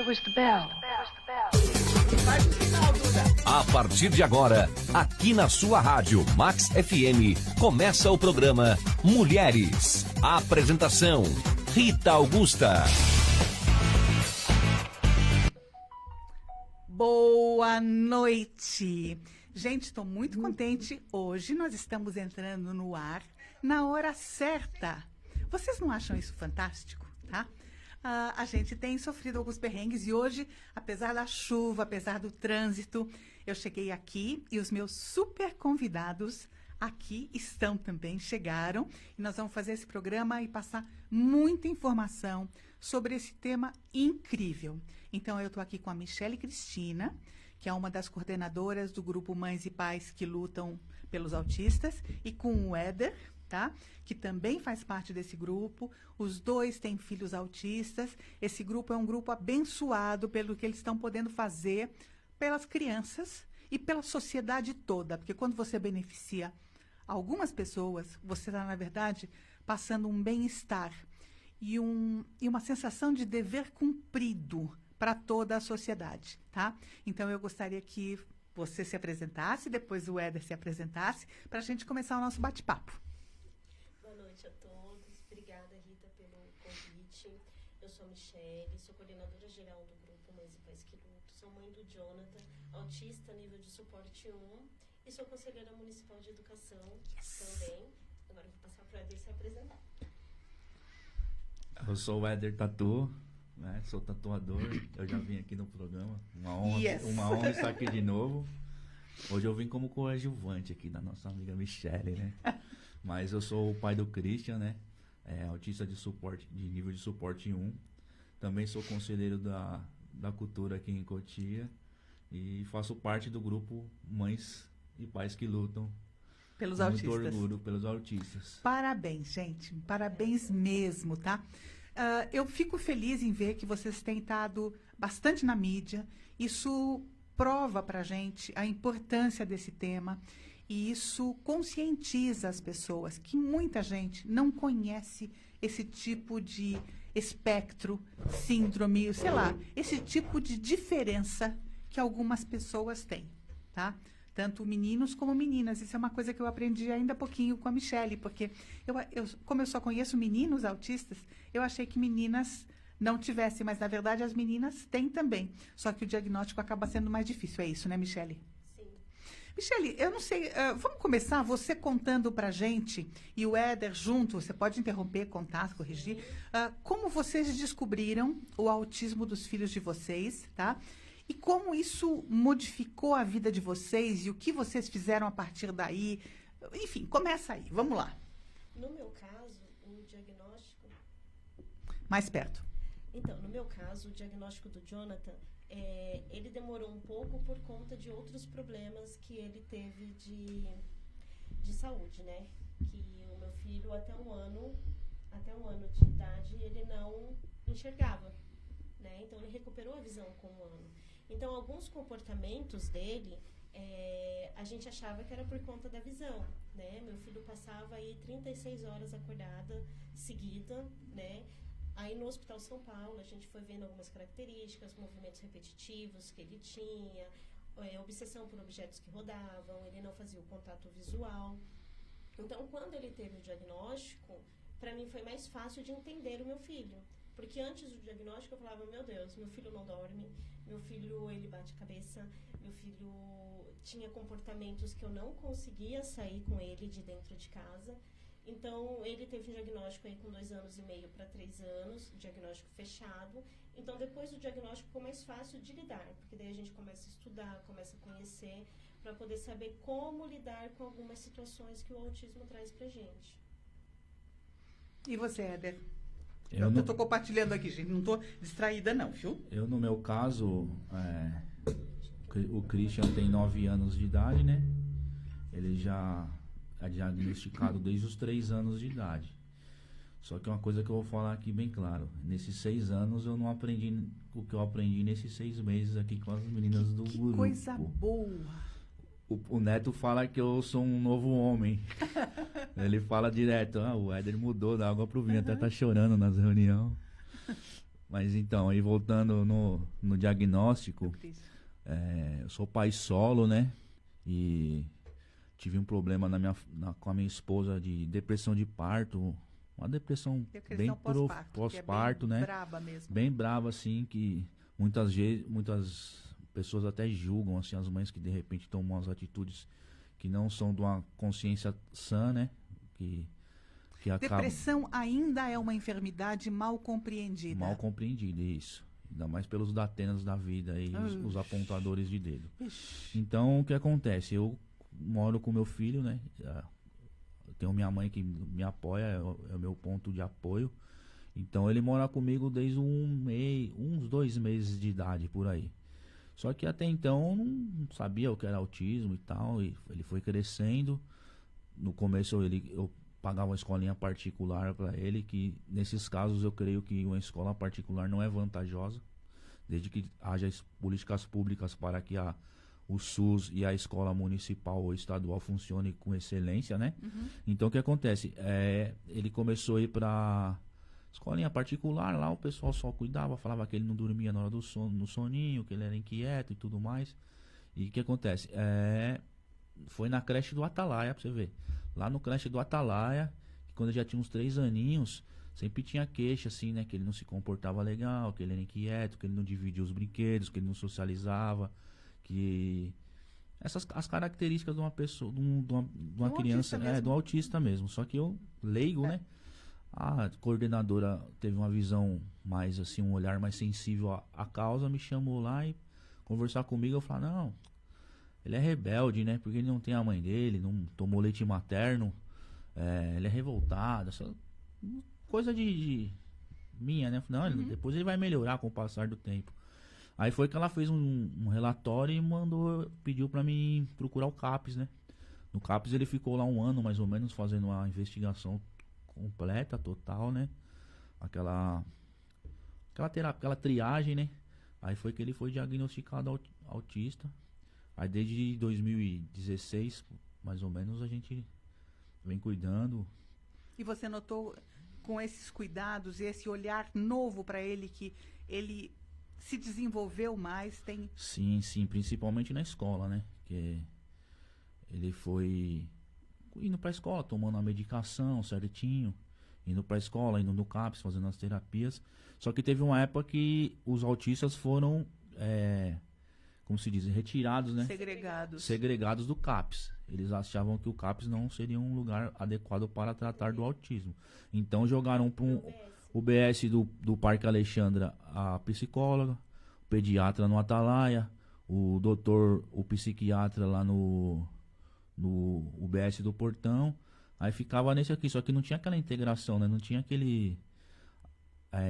was the bell? A partir de agora, aqui na sua rádio Max FM, começa o programa Mulheres. Apresentação: Rita Augusta. Boa noite. Gente, estou muito contente. Hoje nós estamos entrando no ar na hora certa. Vocês não acham isso fantástico, tá? A gente tem sofrido alguns perrengues e hoje, apesar da chuva, apesar do trânsito, eu cheguei aqui e os meus super convidados aqui estão também, chegaram. E nós vamos fazer esse programa e passar muita informação sobre esse tema incrível. Então, eu estou aqui com a Michele Cristina, que é uma das coordenadoras do grupo Mães e Pais que Lutam pelos Autistas, e com o Éder, tá? Que também faz parte desse grupo. Os dois têm filhos autistas. Esse grupo é um grupo abençoado pelo que eles estão podendo fazer pelas crianças e pela sociedade toda, porque quando você beneficia algumas pessoas, você está, na verdade, passando um bem-estar e uma sensação de dever cumprido para toda a sociedade, tá? Então, eu gostaria que você se apresentasse, depois o Éder se apresentasse, para a gente começar o nosso bate-papo. Boa noite a todos. Obrigada, Rita, pelo convite. Eu sou a Michele, sou coordenadora geral do grupo Mães e Pais que Lutam. Sou mãe do Jonathan, autista nível de suporte 1, e sou conselheira municipal de educação também. Agora eu vou passar para o Éder se apresentar. Eu sou o Éder Tatu, né? Sou tatuador. Eu já vim aqui no programa. Uma honra estar aqui de novo. Hoje eu vim como coadjuvante aqui da nossa amiga Michele, né? Mas eu sou o pai do Christian, né? Autista de nível de suporte 1. Também sou conselheiro da cultura aqui em Cotia. E faço parte do grupo Mães e Pais que Lutam Pelos muito autistas. orgulho pelos autistas. Parabéns, gente. Parabéns mesmo, tá? Eu fico feliz em ver que vocês têm estado bastante na mídia. Isso prova pra gente a importância desse tema e isso conscientiza as pessoas que muita gente não conhece esse tipo de espectro, síndrome, sei lá, esse tipo de diferença que algumas pessoas têm, tá? Tanto meninos como meninas. Isso é uma coisa que eu aprendi ainda há pouquinho com a Michele, porque como eu só conheço meninos autistas, eu achei que meninas não tivessem, mas na verdade as meninas têm também. Só que o diagnóstico acaba sendo mais difícil. É isso, né, Michele? Sim. Michele, eu não sei, vamos começar você contando pra gente, e o Éder junto, você pode interromper, contar, corrigir, como vocês descobriram o autismo dos filhos de vocês, tá? E como isso modificou a vida de vocês e o que vocês fizeram a partir daí. Enfim, começa aí, vamos lá. No meu caso, o diagnóstico... Mais perto. Então, no meu caso, o diagnóstico do Jonathan, ele demorou um pouco por conta de outros problemas que ele teve de saúde, né? Que o meu filho, até um ano de idade, ele não enxergava, né? Então, ele recuperou a visão com um ano. Então, alguns comportamentos dele, a gente achava que era por conta da visão, né? Meu filho passava aí 36 horas acordada, seguida, né? Aí no Hospital São Paulo, a gente foi vendo algumas características, movimentos repetitivos que ele tinha, obsessão por objetos que rodavam, ele não fazia o contato visual. Então, quando ele teve o diagnóstico, para mim foi mais fácil de entender o meu filho. Porque antes do diagnóstico eu falava, meu Deus, meu filho não dorme, meu filho ele bate a cabeça, meu filho tinha comportamentos que eu não conseguia sair com ele de dentro de casa. Então, ele teve um diagnóstico aí com 2 anos e meio para 3 anos, diagnóstico fechado. Então, depois do diagnóstico ficou mais fácil de lidar, porque daí a gente começa a estudar, começa a conhecer, para poder saber como lidar com algumas situações que o autismo traz pra gente. E você, Éder? Eu estou compartilhando aqui, gente. Não estou distraída, não, viu? Eu, no meu caso, o Christian tem 9 anos de idade, né? Ele já é diagnosticado desde os 3 anos de idade. Só que uma coisa que eu vou falar aqui bem claro. Nesses 6 anos eu não aprendi o que eu aprendi nesses 6 meses aqui com as meninas do grupo. Que coisa boa! O Neto fala que eu sou um novo homem. Ele fala direto, o Éder mudou da água pro vinho, até tá chorando nas reuniões. Mas então, aí voltando no diagnóstico, eu sou pai solo, né? E tive um problema com a minha esposa de depressão de parto. Uma depressão bem pós-parto, é bem né? Braba mesmo. Bem brava, assim, que muitas pessoas até julgam, assim, as mães que de repente tomam as atitudes que não são de uma consciência sã, né? Que acaba... Depressão ainda é uma enfermidade mal compreendida. Mal compreendida, isso. Ainda mais pelos datenas da vida e os apontadores de dedo. Então, o que acontece? Eu moro com meu filho, né? Eu tenho minha mãe que me apoia, é o meu ponto de apoio. Então, ele mora comigo desde uns 2 meses de idade, por aí. Só que até então, eu não sabia o que era autismo e tal. E ele foi crescendo. No começo, eu pagava uma escolinha particular para ele, que nesses casos eu creio que uma escola particular não é vantajosa, desde que haja políticas públicas para que o SUS e a escola municipal ou estadual funcione com excelência, né? Uhum. Então o que acontece? Ele começou a ir para escolinha particular, lá o pessoal só cuidava, falava que ele não dormia na hora do sono, no soninho, que ele era inquieto e tudo mais. E o que acontece? Foi na creche do Atalaia, pra você ver. Lá no creche do Atalaia, que quando eu já tinha uns 3 aninhos, sempre tinha queixa, assim, né? Que ele não se comportava legal, que ele era inquieto, que ele não dividia os brinquedos, que ele não socializava, que... as características de uma pessoa, de uma criança, do autista mesmo. Só que eu, leigo, né? A coordenadora teve uma visão mais, assim, um olhar mais sensível à causa, me chamou lá e conversar comigo, eu falei, não... Ele é rebelde, né? Porque ele não tem a mãe dele, não tomou leite materno. Ele é revoltado. Essa coisa de minha, né? Não, depois ele vai melhorar com o passar do tempo. Aí foi que ela fez um relatório e pediu pra mim procurar o CAPS, né? No CAPS ele ficou lá 1 ano, mais ou menos, fazendo uma investigação completa, total, né? Aquela terapia, aquela triagem, né? Aí foi que ele foi diagnosticado autista. Aí desde 2016, mais ou menos, a gente vem cuidando. E você notou com esses cuidados e esse olhar novo para ele que ele se desenvolveu mais? Sim, principalmente na escola, né? Que ele foi indo pra escola, tomando a medicação certinho, indo pra escola, indo no CAPS, fazendo as terapias. Só que teve uma época que os autistas foram... como se diz, retirados, né? Segregados do CAPS. Eles achavam que o CAPS não seria um lugar adequado para tratar do autismo. Então jogaram para o BS do Parque Alexandra a psicóloga, o pediatra no Atalaia, o psiquiatra lá no UBS do Portão. Aí ficava nesse aqui, só que não tinha aquela integração, né? Não tinha aquele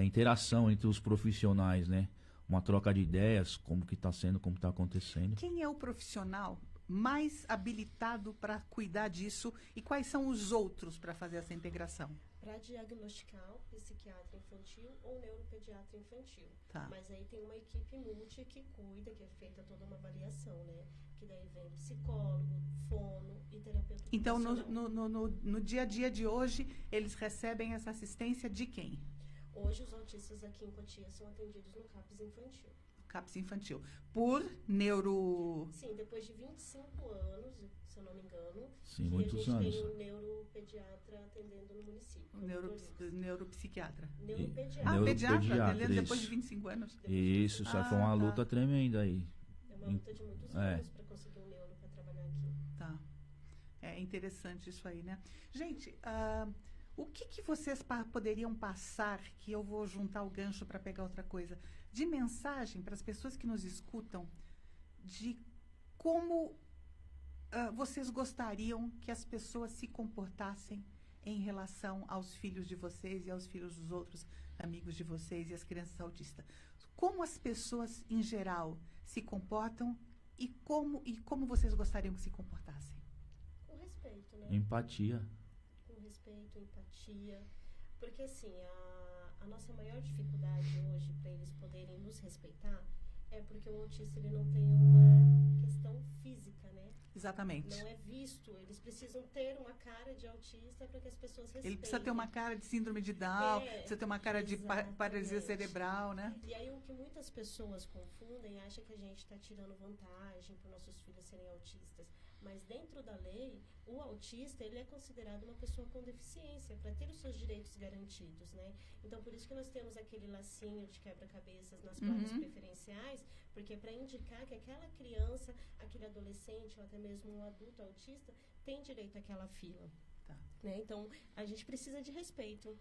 interação entre os profissionais, né? Uma troca de ideias, como que está sendo, como está acontecendo. Quem é o profissional mais habilitado para cuidar disso e quais são os outros para fazer essa integração? Para diagnosticar o psiquiatra infantil ou neuropediatra infantil. Tá. Mas aí tem uma equipe multi que cuida, que é feita toda uma avaliação, né? Que daí vem psicólogo, fono e terapeuta. Então, no dia a dia de hoje, eles recebem essa assistência de quem? Hoje, os autistas aqui em Cotia são atendidos no CAPS infantil. CAPS infantil. Por neuro... Sim, depois de 25 anos, se eu não me engano, sim, muitos anos. A gente tem um neuropediatra atendendo no município. Neuropsiquiatra. Neuropediatra. Pediatra atendendo depois de 25 anos. Isso foi uma luta tremenda aí. É uma luta de muitos anos para conseguir um neuro para trabalhar aqui. Tá. É interessante isso aí, né? Gente, o que vocês poderiam passar, que eu vou juntar o gancho para pegar outra coisa, de mensagem para as pessoas que nos escutam, de como vocês gostariam que as pessoas se comportassem em relação aos filhos de vocês e aos filhos dos outros amigos de vocês e as crianças autistas? Como as pessoas, em geral, se comportam e como vocês gostariam que se comportassem? Com respeito, né? Empatia. Respeito, empatia, porque assim, a nossa maior dificuldade hoje para eles poderem nos respeitar é porque o autista ele não tem uma questão física, né? Exatamente. Não é visto. Eles precisam ter uma cara de autista para que as pessoas respeitem. Ele precisa ter uma cara de síndrome de Down, precisa ter uma cara de paralisia cerebral, né? E aí o que muitas pessoas confundem, acham que a gente está tirando vantagem para nossos filhos serem autistas. Mas dentro da lei, o autista, ele é considerado uma pessoa com deficiência, para ter os seus direitos garantidos, né? Então, por isso que nós temos aquele lacinho de quebra-cabeças nas placas preferenciais, porque é para indicar que aquela criança, aquele adolescente, ou até mesmo um adulto autista, tem direito àquela fila. Tá. Né? Então, a gente precisa de respeito.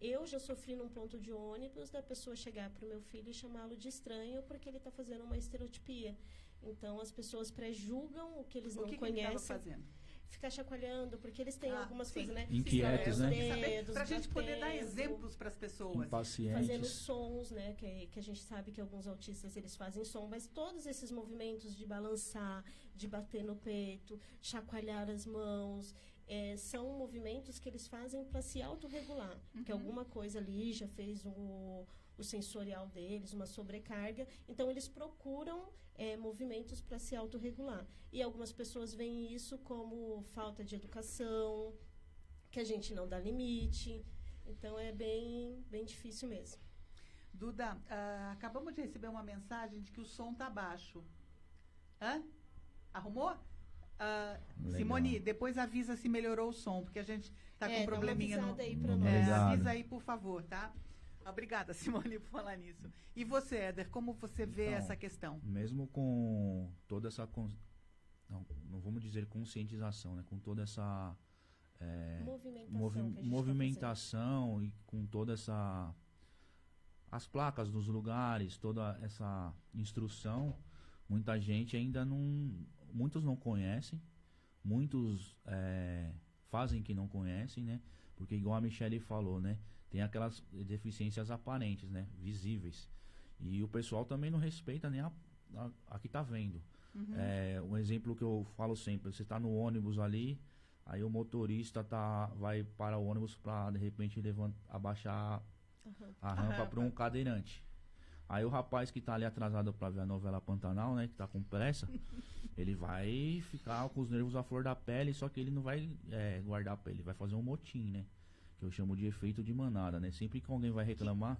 Eu já sofri num ponto de ônibus da pessoa chegar para o meu filho e chamá-lo de estranho porque ele está fazendo uma estereotipia. Então, as pessoas pré-julgam o que eles não conhecem. Ele estava fazendo? Ficar chacoalhando, porque eles têm algumas coisas, né? Inquietos, né? Para a gente poder dar exemplos para as pessoas. Impacientes. Fazendo sons, né? Que a gente sabe que alguns autistas, eles fazem som, mas todos esses movimentos de balançar, de bater no peito, chacoalhar as mãos, são movimentos que eles fazem para se autorregular. Porque alguma coisa ali já fez o sensorial deles, uma sobrecarga. Então, eles procuram movimentos para se autorregular. E algumas pessoas veem isso como falta de educação, que a gente não dá limite. Então, é bem, bem difícil mesmo. Duda, acabamos de receber uma mensagem de que o som está baixo. Hã? Arrumou? Simone, depois avisa se melhorou o som, porque a gente está com um probleminha no... Aí pra nós. avisa aí, por favor, tá? Obrigada, Simone, por falar nisso. E você, Éder, como você vê essa questão? Mesmo com toda essa... Não vamos dizer conscientização, né? Com toda essa... movimentação e com toda essa... As placas nos lugares, toda essa instrução, muita gente ainda não... Muitos não conhecem, muitos fazem que não conhecem, né? Porque igual a Michele falou, né? Tem aquelas deficiências aparentes, né? Visíveis. E o pessoal também não respeita nem a que tá vendo. Um exemplo que eu falo sempre, você tá no ônibus ali, aí o motorista vai para o ônibus para de repente abaixar a rampa para um cadeirante. Aí o rapaz que tá ali atrasado para ver a novela Pantanal, né? Que tá com pressa, ele vai ficar com os nervos à flor da pele, só que ele não vai guardar a pele, ele vai fazer um motim, né? Que eu chamo de efeito de manada, né? Sempre que alguém vai reclamar...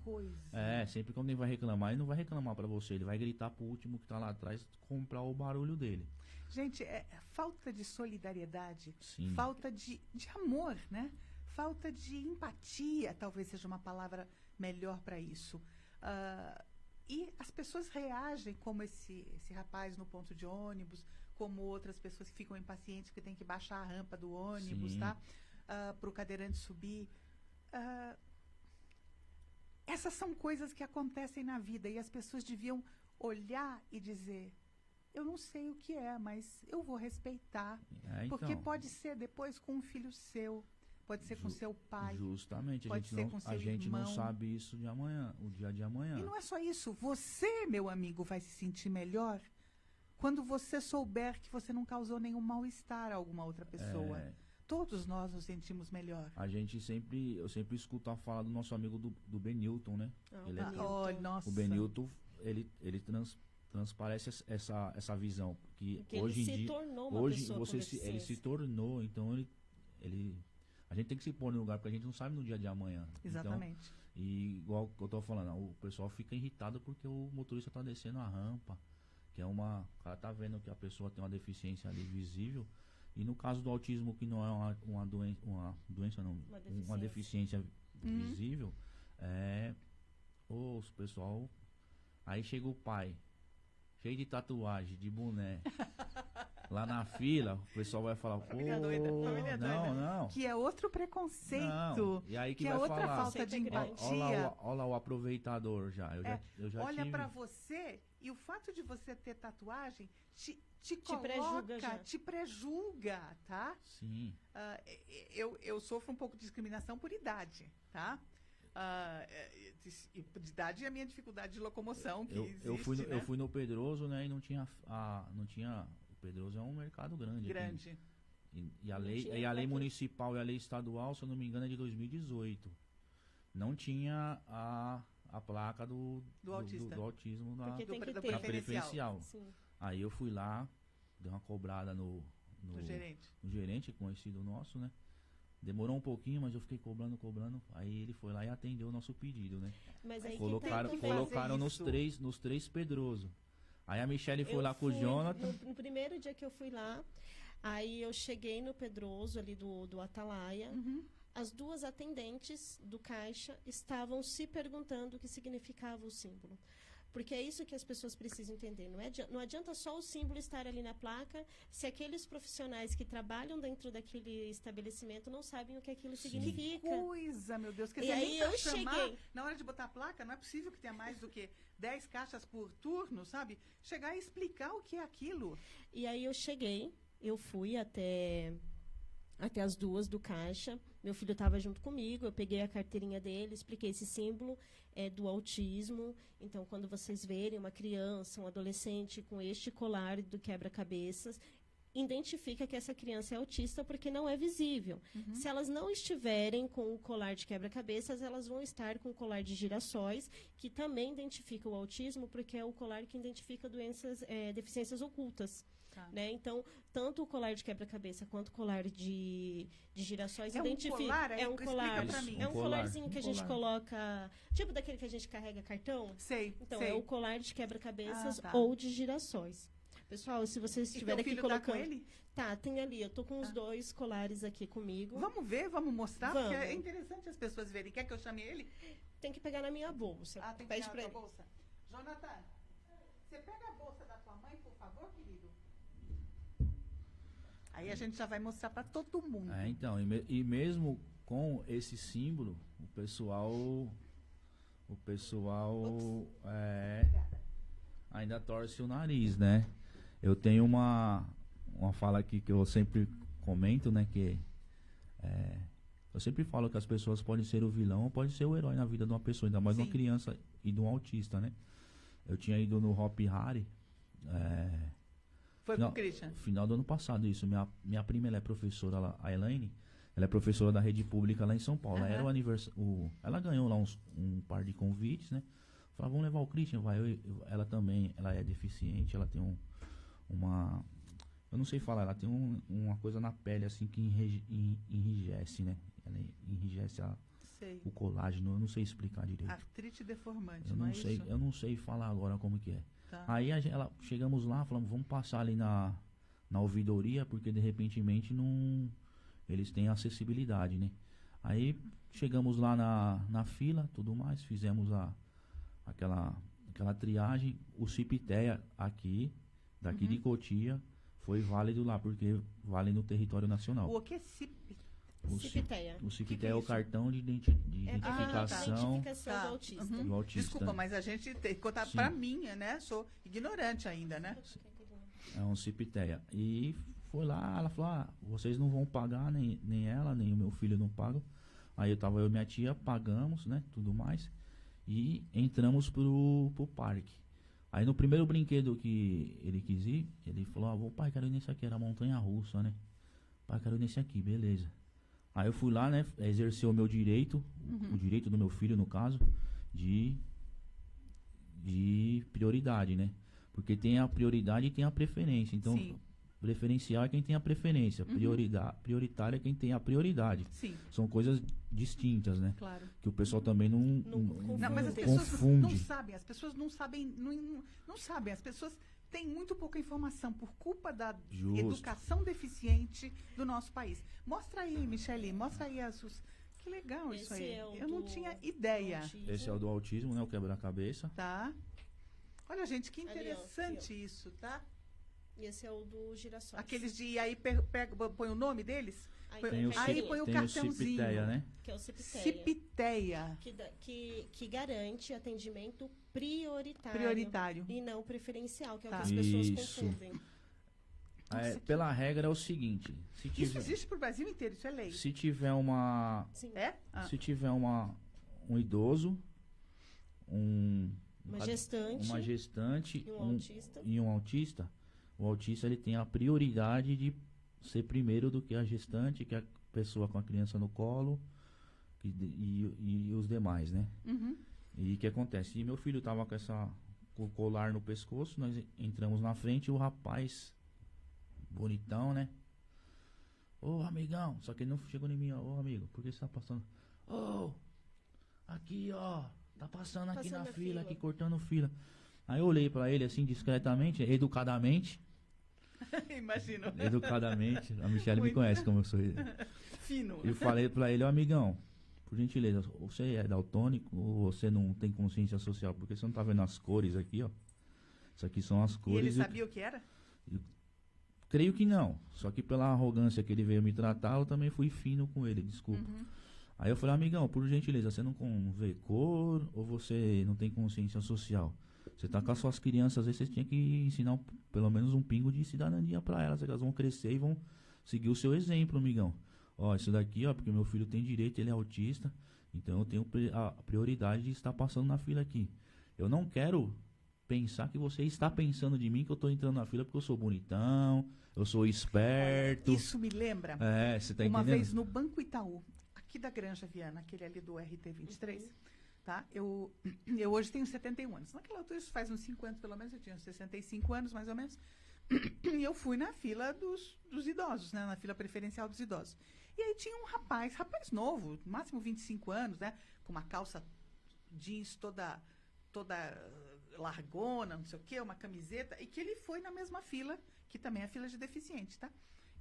sempre que alguém vai reclamar, ele não vai reclamar pra você, ele vai gritar pro último que tá lá atrás comprar o barulho dele. Gente, falta de solidariedade, Sim. falta de amor, né? Falta de empatia, talvez seja uma palavra melhor para isso. E as pessoas reagem como esse rapaz no ponto de ônibus, como outras pessoas que ficam impacientes, que tem que baixar a rampa do ônibus, Sim. tá? Para o cadeirante subir. Essas são coisas que acontecem na vida e as pessoas deviam olhar e dizer: eu não sei o que é, mas eu vou respeitar. Porque pode ser depois com um filho seu, pode ser com seu pai. Justamente, pode ser com seu a gente irmão. não sabe isso de amanhã, o dia de amanhã. E não é só isso, você, meu amigo, vai se sentir melhor quando você souber que você não causou nenhum mal-estar a alguma outra pessoa. Todos nós nos sentimos melhor. Eu sempre escuto a fala do nosso amigo do Benilton, né? Nossa. O Benilton, ele transparece essa visão. Porque hoje ele em dia, tornou uma hoje pessoa com ele deficiência. se tornou, então a gente tem que se pôr no lugar, porque a gente não sabe no dia de amanhã. Exatamente. Então, e igual que eu tô falando, o pessoal fica irritado porque o motorista tá descendo a rampa, que o cara tá vendo que a pessoa tem uma deficiência ali visível. E no caso do autismo, que não é uma doença não, uma deficiência visível, os pessoal, aí chega o pai, cheio de tatuagem, de boné, lá na fila, o pessoal vai falar, não. Que é outro preconceito. Não. E aí que vai outra falar, falta de empatia. Olha lá o aproveitador já. Eu já olha tive... pra você, e o fato de você ter tatuagem te prejulga, tá? Sim. Eu sofro um pouco de discriminação por idade, tá? De idade e a minha dificuldade de locomoção que existe, eu fui no Pedroso, né? E não tinha o Pedroso é um mercado grande. Aqui. E a lei municipal e a lei estadual, se eu não me engano, é de 2018. Não tinha a placa do autismo na preferencial. Aí eu fui lá, deu uma cobrada no gerente, conhecido nosso, né? Demorou um pouquinho, mas eu fiquei cobrando. Aí ele foi lá e atendeu o nosso pedido, né? Mas aí Colocaram nos três Pedroso. Aí a Michele foi lá com o Jonathan. No primeiro dia que eu fui lá, aí eu cheguei no Pedroso, ali do Atalaia. As duas atendentes do caixa estavam se perguntando o que significava o símbolo. Porque é isso que as pessoas precisam entender. Não adianta só o símbolo estar ali na placa se aqueles profissionais que trabalham dentro daquele estabelecimento não sabem o que aquilo significa. Que coisa, meu Deus. Quer E dizer, aí eu cheguei. Na hora de botar a placa, não é possível que tenha mais do que 10 caixas por turno, sabe? Chegar e explicar o que é aquilo. E aí eu fui até as duas do caixa. Meu filho estava junto comigo, eu peguei a carteirinha dele, expliquei esse símbolo do autismo. Então, quando vocês verem uma criança, um adolescente com este colar do quebra-cabeças, identifica que essa criança é autista porque não é visível. Se elas não estiverem com o colar de quebra-cabeças, elas vão estar com o colar de girassóis, que também identifica o autismo, porque é o colar que identifica deficiências ocultas. Tá. Né? Então, tanto o colar de quebra-cabeça quanto o colar de girassóis identifica. É um colar? É um colarzinho que a gente coloca, tipo daquele que a gente carrega cartão. Sei. Então, sei. é o colar de quebra-cabeças tá. ou de girassóis. Pessoal, se vocês estiverem aqui colocando... Tá com ele? Tá, tem ali. Eu tô com os 2 colares aqui comigo. Vamos ver, vamos mostrar, Vamos. porque é interessante as pessoas verem. Quer que eu chame ele? Tem que pegar na minha bolsa. Tem que Pede pegar pra na ele. tua bolsa. Jonathan, você pega a bolsa da tua mãe, por favor, querido? Aí a gente já vai mostrar para todo mundo. Então, e mesmo com esse símbolo, o pessoal ainda torce o nariz, né? Eu tenho uma fala aqui que eu sempre comento, né? Que eu sempre falo que as pessoas podem ser o vilão ou podem ser o herói na vida de uma pessoa, ainda mais de uma criança e de um autista, né? Eu tinha ido no Hop Hari. Foi com o Christian? Final do ano passado, isso. Minha prima, ela é professora, a Elaine, ela é professora da rede pública lá em São Paulo. Era o aniversário. Ela ganhou lá um par de convites, né? Falei, vamos levar o Christian, vai. Ela também, ela é deficiente, ela tem uma. Eu não sei falar, ela tem uma coisa na pele assim que enrijece, né? Ela enrijece o colágeno, eu não sei explicar direito. Artrite deformante, eu não sei, isso? Eu não sei falar agora como que é. Tá. Aí chegamos lá, falamos, vamos passar ali na ouvidoria, porque de repentemente eles têm acessibilidade, né? Aí chegamos lá na fila, tudo mais, fizemos aquela triagem. O CIPTEA daqui de Cotia, foi válido lá, porque vale no território nacional. O que é CIPTEA? CIPTEA. O CIPTEA é o cartão de identificação do autista. do autista. Desculpa, mas a gente tem que contar pra mim, né? Sou ignorante ainda, né? É um CIPTEA. E foi lá, ela falou, vocês não vão pagar, nem ela, nem o meu filho não pagam. Aí eu e minha tia, pagamos, né? Tudo mais. E entramos pro parque. Aí no primeiro brinquedo que ele quis ir, ele falou, pai, quero ir nesse aqui, era montanha-russa, né? Pai, quero ir nesse aqui, beleza. Aí eu fui lá, né, exercer o meu direito, o direito do meu filho, no caso, de prioridade, né? Porque tem a prioridade e tem a preferência. Então, preferencial é quem tem a preferência, prioritária é quem tem a prioridade. Sim. São coisas distintas, né? Claro. Que o pessoal também não mas as pessoas confunde. não sabem, as pessoas não sabem, não sabem, as pessoas têm muito pouca informação por culpa da educação deficiente do nosso país. Mostra aí, Michele, mostra aí que legal isso aí. Eu não tinha ideia. Esse é o do autismo, né? O quebra-cabeça. Tá. Olha, gente, que interessante isso, tá? E esse é o do girassóis. Aqueles de aí põe o nome deles? Aí põe o tem cartãozinho. O CIPTEA, né? Que é o CIPTEA. CIPTEA. Que garante atendimento prioritário. Prioritário. E não preferencial, que é o que as pessoas confundem. Pela regra é o seguinte. Isso existe pro Brasil inteiro, isso é lei. Se tiver uma... Sim. Se tiver um idoso, uma gestante e um autista, o autista ele tem a prioridade de ser primeiro do que a gestante, que é a pessoa com a criança no colo e os demais, né? E o que acontece? E meu filho tava com o colar no pescoço, nós entramos na frente e o rapaz bonitão, né? Ô, amigão. Só que ele não chegou em mim, ó. Ô, amigo, por que você tá passando? Ô, aqui, ó. Tá passando aqui Passando na a fila, fila. aqui cortando fila. Aí eu olhei pra ele assim, discretamente, educadamente. Imagino. Educadamente. A Michelle me Muito. conhece como eu sou. Fino. Eu falei pra ele, ó, amigão, por gentileza, você é daltônico ou você não tem consciência social? Porque você não tá vendo as cores aqui, ó. Isso aqui são as E cores. ele sabia o que era? Creio que não. Só que pela arrogância que ele veio me tratar, eu também fui fino com ele, desculpa. Aí eu falei, amigão, por gentileza, você não vê cor ou você não tem consciência social? Você tá com as suas crianças, às vezes você tinha que ensinar pelo menos um pingo de cidadania pra elas, que elas vão crescer e vão seguir o seu exemplo, amigão. Ó, isso daqui, ó, porque meu filho tem direito, ele é autista, então eu tenho a prioridade de estar passando na fila aqui. Eu não quero pensar que você está pensando de mim que eu tô entrando na fila porque eu sou bonitão, eu sou esperto. Isso me lembra É, você tá uma entendendo? vez no Banco Itaú, aqui da Granja Viana, aquele ali do RT23, tá? Eu hoje tenho 71 anos. Naquela altura, isso faz uns 5 anos pelo menos, eu tinha uns 65 anos mais ou menos. E eu fui na fila dos idosos, né? Na fila preferencial dos idosos. E aí tinha um rapaz novo, no máximo 25 anos, né? Com uma calça jeans toda largona, não sei o quê, uma camiseta, e que ele foi na mesma fila, que também é a fila de deficiente, tá?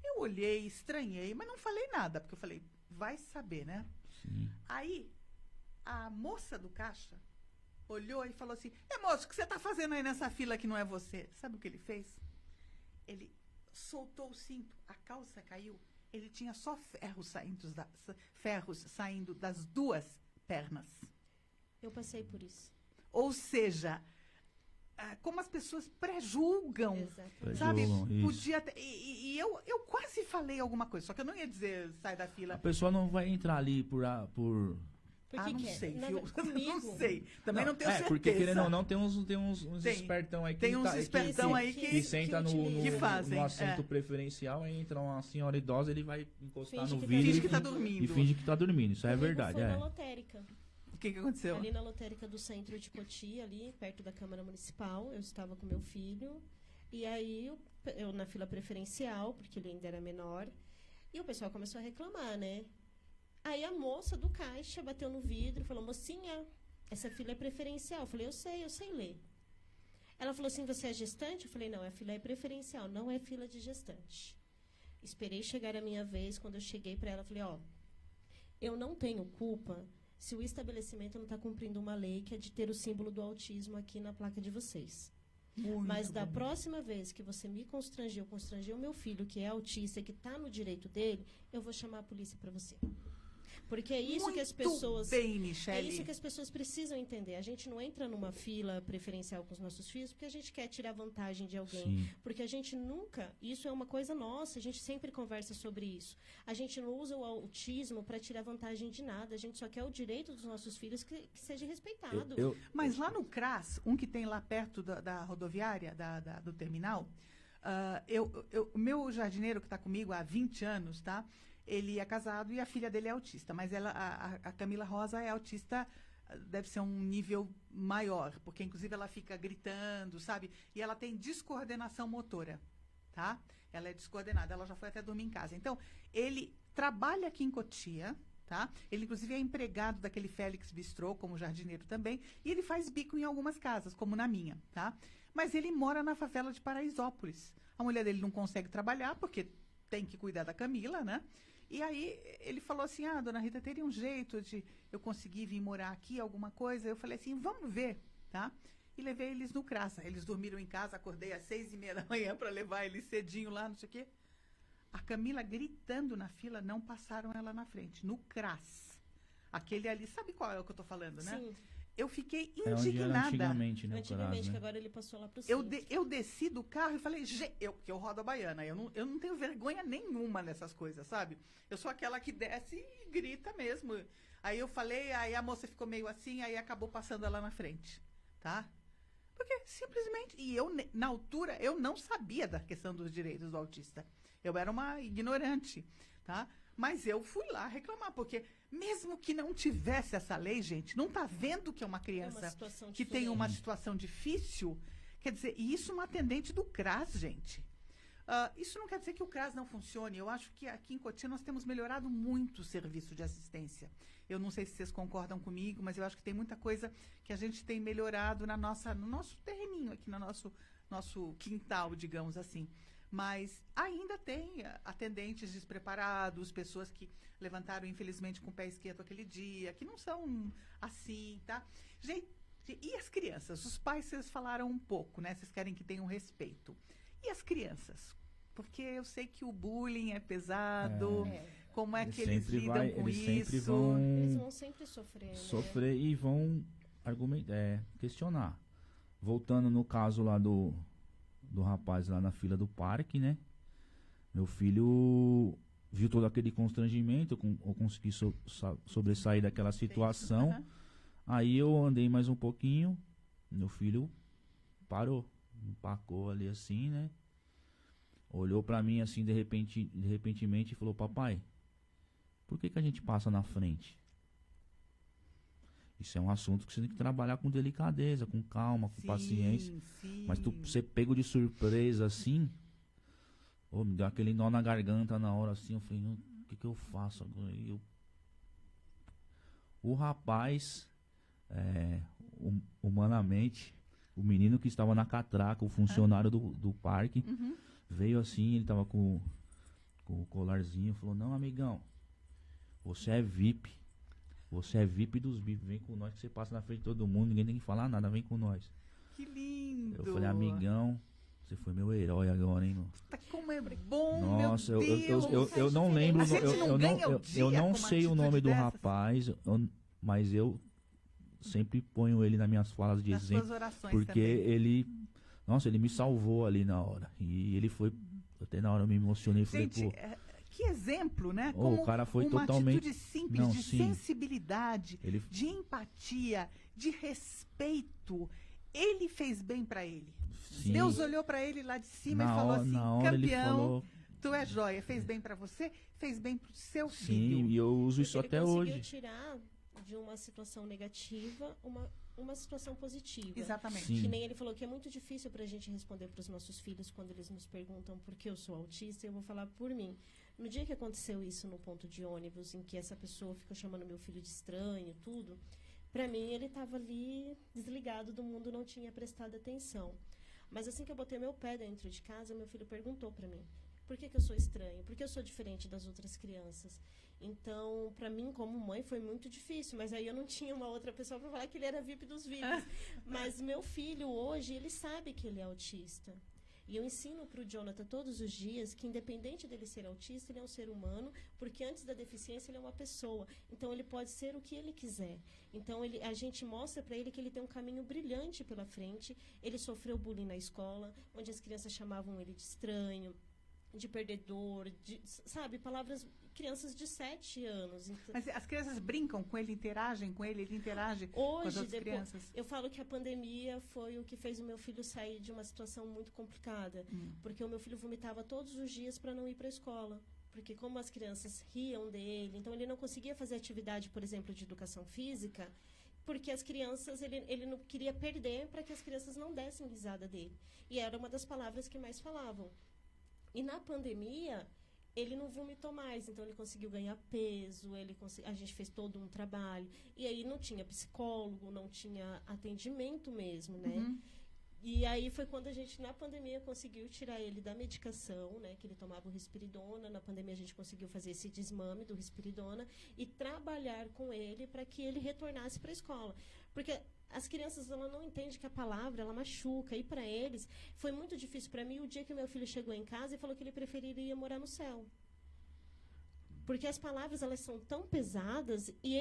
Eu olhei, estranhei, mas não falei nada, porque eu falei, vai saber, né? Sim. Aí, a moça do caixa olhou e falou assim, moço, o que você tá fazendo aí nessa fila que não é você? Sabe o que ele fez? Ele soltou o cinto, a calça caiu, ele tinha só ferros saindo das duas pernas. Eu passei por isso. Ou seja, como as pessoas prejulgam, Exatamente. sabe? Prejulgam, isso. Podia ter, e eu quase falei alguma coisa, só que eu não ia dizer sai da A fila. pessoa não vai entrar ali por Não que é? sei, Na viu? ve- comigo- Não sei. Também não tenho certeza. porque querendo ou não, tem uns Tem. espertão aí que Tem uns tá- espertão que, aí que senta no, utiliza. Que fazem, no assento é. preferencial, aí entra uma senhora idosa, ele vai encostar Finge no que tá vidro Finge que tá e dormindo. finge que tá dormindo. Isso é Comigo verdade, Foi é. na lotérica. O que aconteceu? Ali na lotérica do centro de Poti, ali perto da Câmara Municipal, eu estava com meu filho. E aí eu na fila preferencial, porque ele ainda era menor. E o pessoal começou a reclamar, né? Aí a moça do caixa bateu no vidro e falou, mocinha, essa fila é preferencial. Eu falei, eu sei ler. Ela falou assim, você é gestante? Eu falei, não, a fila é preferencial, não é fila de gestante. Esperei chegar a minha vez, quando eu cheguei para ela, eu falei, ó, eu não tenho culpa se o estabelecimento não está cumprindo uma lei que é de ter o símbolo do autismo aqui na placa de vocês. Muito Mas da bom. próxima vez que você me constrangeu o meu filho, que é autista e que está no direito dele, eu vou chamar a polícia para você. Porque é isso que as Muito pessoas... bem, É Michele. isso que as pessoas precisam entender. A gente não entra numa fila preferencial com os nossos filhos porque a gente quer tirar vantagem de alguém. Sim. Porque a gente nunca... Isso é uma coisa nossa, a gente sempre conversa sobre isso. A gente não usa o autismo para tirar vantagem de nada. A gente só quer o direito dos nossos filhos que seja respeitado. Mas lá no CRAS, um que tem lá perto da rodoviária, do terminal, o meu jardineiro que está comigo há 20 anos, tá? Ele é casado e a filha dele é autista, mas a Camila Rosa é autista, deve ser um nível maior, porque inclusive ela fica gritando, sabe? E ela tem descoordenação motora, tá? Ela é descoordenada, ela já foi até dormir em casa. Então, ele trabalha aqui em Cotia, tá? Ele inclusive é empregado daquele Félix Bistrô, como jardineiro também, e ele faz bico em algumas casas, como na minha, tá? Mas ele mora na favela de Paraisópolis. A mulher dele não consegue trabalhar, porque tem que cuidar da Camila, né? E aí ele falou assim, dona Rita, teria um jeito de eu conseguir vir morar aqui, alguma coisa? Eu falei assim, vamos ver, tá? E levei eles no CRAS. Eles dormiram em casa, acordei às 6:30 da manhã para levar eles cedinho lá, não sei o quê. A Camila gritando na fila, não passaram ela na frente, no CRAS. Aquele ali, sabe qual é o que eu tô falando, né? Sim. Eu fiquei É onde era indignada. antigamente, né? o Antigamente, CRAS, que né? agora ele passou lá pro centro. Eu desci do carro e falei, porque eu rodo a baiana, eu não tenho vergonha nenhuma nessas coisas, sabe? Eu sou aquela que desce e grita mesmo. Aí eu falei, aí a moça ficou meio assim, aí acabou passando ela na frente, tá? Porque simplesmente, e eu, na altura, eu não sabia da questão dos direitos do autista. Eu era uma ignorante, tá? Mas eu fui lá reclamar, porque mesmo que não tivesse essa lei, gente, não tá vendo que é uma criança situação que tem uma diferente. situação difícil? Quer dizer, e isso uma atendente do CRAS, gente. Isso não quer dizer que o CRAS não funcione. Eu acho que aqui em Cotia nós temos melhorado muito o serviço de assistência. Eu não sei se vocês concordam comigo, mas eu acho que tem muita coisa que a gente tem melhorado no nosso terreninho, aqui no nosso quintal, digamos assim. Mas ainda tem atendentes despreparados, pessoas que levantaram, infelizmente, com o pé esquerdo aquele dia, que não são assim, tá? Gente, e as crianças? Os pais, vocês falaram um pouco, né? Vocês querem que tenham respeito. E as crianças? Porque eu sei que o bullying é pesado. Como é que eles lidam com isso? Eles vão sempre sofrer, né? E vão questionar. Voltando no caso lá do rapaz lá na fila do parque, né? Meu filho viu todo aquele constrangimento, eu consegui sobressair daquela situação. Uhum. Aí eu andei mais um pouquinho, meu filho parou, empacou ali assim, né? Olhou pra mim assim de repentemente e falou: papai, por que a gente passa na frente? Isso é um assunto que você tem que trabalhar com delicadeza, com calma, com paciência. Sim. Mas você pego de surpresa assim, me deu aquele nó na garganta na hora assim, eu falei, o que eu faço agora? O rapaz, humanamente, o menino que estava na catraca, o funcionário do parque, veio assim, ele tava com o colarzinho, falou: não, amigão, você é VIP. Você é VIP dos VIP, vem com nós que você passa na frente de todo mundo, ninguém tem que falar nada, vem com nós. Que lindo! Eu falei: amigão, você foi meu herói agora, hein, mano? Tá como é bom, nossa, meu Deus! eu não lembro, eu não sei o nome do dessas. rapaz, mas eu sempre ponho ele nas minhas falas de nas exemplo, suas orações porque também. ele me salvou ali na hora, e ele foi, até na hora eu me emocionei, falei, Gente, pô... Que exemplo, né? Como o cara foi uma totalmente... atitude simples, de sim. sensibilidade, de empatia, de respeito. Ele fez bem para ele. Sim. Deus olhou para ele lá de cima e falou assim: campeão, tu é joia, fez bem para você, fez bem pro seu filho. Sim, e eu uso isso até hoje. Ele conseguiu tirar de uma situação negativa uma situação positiva. Exatamente. Sim. Que nem ele falou que é muito difícil para a gente responder para os nossos filhos quando eles nos perguntam por que eu sou autista, eu vou falar por mim. No dia que aconteceu isso no ponto de ônibus, em que essa pessoa ficou chamando meu filho de estranho, tudo, para mim ele estava ali desligado do mundo, não tinha prestado atenção. Mas assim que eu botei meu pé dentro de casa, meu filho perguntou para mim: por que eu sou estranho? Por que eu sou diferente das outras crianças? Então, para mim, como mãe, foi muito difícil. Mas aí eu não tinha uma outra pessoa para falar que ele era VIP dos VIPs. Mas meu filho, hoje, ele sabe que ele é autista. E eu ensino para o Jonathan todos os dias que, independente dele ser autista, ele é um ser humano, porque antes da deficiência ele é uma pessoa. Então, ele pode ser o que ele quiser. Então, a gente mostra para ele que ele tem um caminho brilhante pela frente. Ele sofreu bullying na escola, onde as crianças chamavam ele de estranho, de perdedor, sabe, palavras... Crianças de 7 anos. Então, mas as crianças brincam com ele, interagem com ele interage com as outras crianças? Eu falo que a pandemia foi o que fez o meu filho sair de uma situação muito complicada. Porque o meu filho vomitava todos os dias para não ir para a escola. Porque como as crianças riam dele, então ele não conseguia fazer atividade, por exemplo, de educação física, porque as crianças, ele não queria perder para que as crianças não dessem risada dele. E era uma das palavras que mais falavam. E na pandemia... ele não vomitou mais, então ele conseguiu ganhar peso, a gente fez todo um trabalho. E aí não tinha psicólogo, não tinha atendimento mesmo, né? E aí foi quando a gente, na pandemia, conseguiu tirar ele da medicação, né? Que ele tomava o risperidona. Na pandemia a gente conseguiu fazer esse desmame do risperidona e trabalhar com ele para que ele retornasse para a escola. Porque as crianças, ela não entendem que a palavra, ela machuca. E para eles, foi muito difícil para mim o dia que meu filho chegou em casa e falou que ele preferiria morar no céu. Porque as palavras, elas são tão pesadas e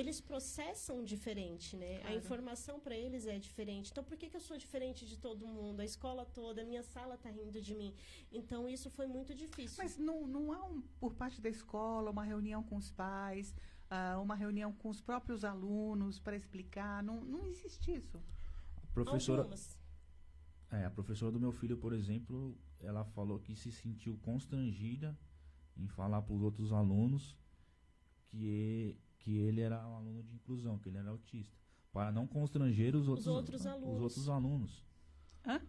eles processam diferente, né? Claro. A informação para eles é diferente. Então, por que eu sou diferente de todo mundo? A escola toda, a minha sala está rindo de mim. Então, isso foi muito difícil. Mas não há, por parte da escola, uma reunião com os pais, uma reunião com os próprios alunos para explicar? Não existe isso. A professora do meu filho, por exemplo, ela falou que se sentiu constrangida em falar para os outros alunos que ele era um aluno de inclusão, que ele era autista, para não constranger os outros alunos. Hã?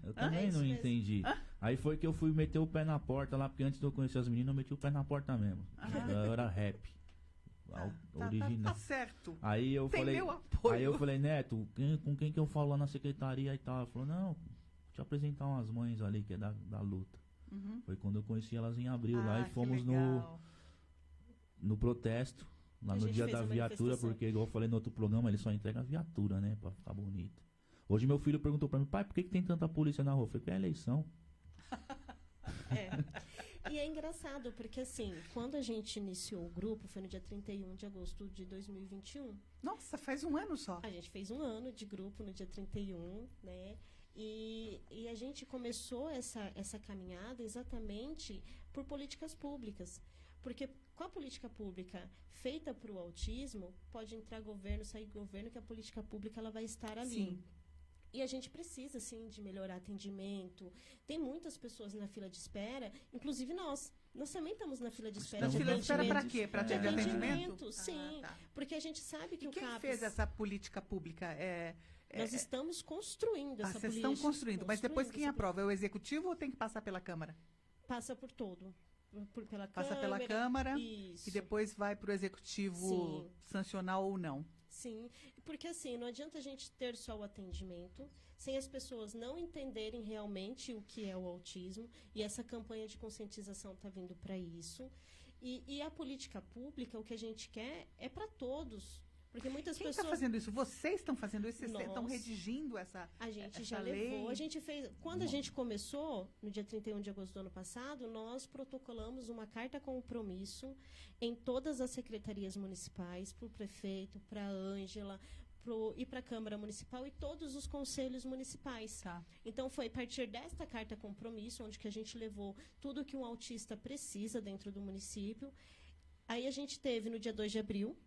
Eu também não entendi. Aí foi que eu fui meter o pé na porta lá, porque antes de eu conhecer as meninas, eu meti o pé na porta mesmo. Eu era rap. Original. Tá certo. Aí eu Tem falei, meu apoio. aí eu falei, Neto, com quem que eu falo lá na secretaria e tal? Ele falou, não, vou te apresentar umas mães ali que é da luta. Foi quando eu conheci elas em abril lá e fomos no protesto, lá no dia da viatura, porque igual eu falei no outro programa, ele só entrega a viatura, né, pra ficar bonito. Hoje meu filho perguntou pra mim, pai, por que tem tanta polícia na rua? Eu falei, porque é eleição. E é engraçado, porque assim, quando a gente iniciou o grupo, foi no dia 31 de agosto de 2021. Nossa, faz um ano só. A gente fez um ano de grupo no dia 31, né? E a gente começou essa caminhada exatamente por políticas públicas. Porque com a política pública feita para o autismo, pode entrar governo, sair governo, que a política pública ela vai estar ali. Sim. E a gente precisa, sim, de melhorar atendimento. Tem muitas pessoas na fila de espera, inclusive nós. Nós também estamos na fila de espera. Na fila de espera para quê? Para ter atendimento? Sim, porque a gente sabe que o CAPES... Quem fez essa política pública? Nós estamos construindo essa política. Vocês estão construindo, mas depois quem aprova? É o Executivo ou tem que passar pela Câmara? Passa por todo. Passa pela Câmara isso. E depois vai para o Executivo sancionar ou não. Sim, porque assim, não adianta a gente ter só o atendimento, sem as pessoas não entenderem realmente o que é o autismo, e essa campanha de conscientização está vindo para isso. E a política pública, o que a gente quer é para todos. Porque muitas pessoas... Quem está fazendo isso? Vocês estão fazendo isso? Vocês estão redigindo essa A gente essa já lei? levou. A gente fez... Quando a gente começou, no dia 31 de agosto do ano passado, nós protocolamos uma carta compromisso em todas as secretarias municipais, para o prefeito, para a Ângela, e para a Câmara Municipal e todos os conselhos municipais. Tá. Então, foi a partir desta carta compromisso, onde que a gente levou tudo que um autista precisa dentro do município. Aí a gente teve, no dia 2 de abril,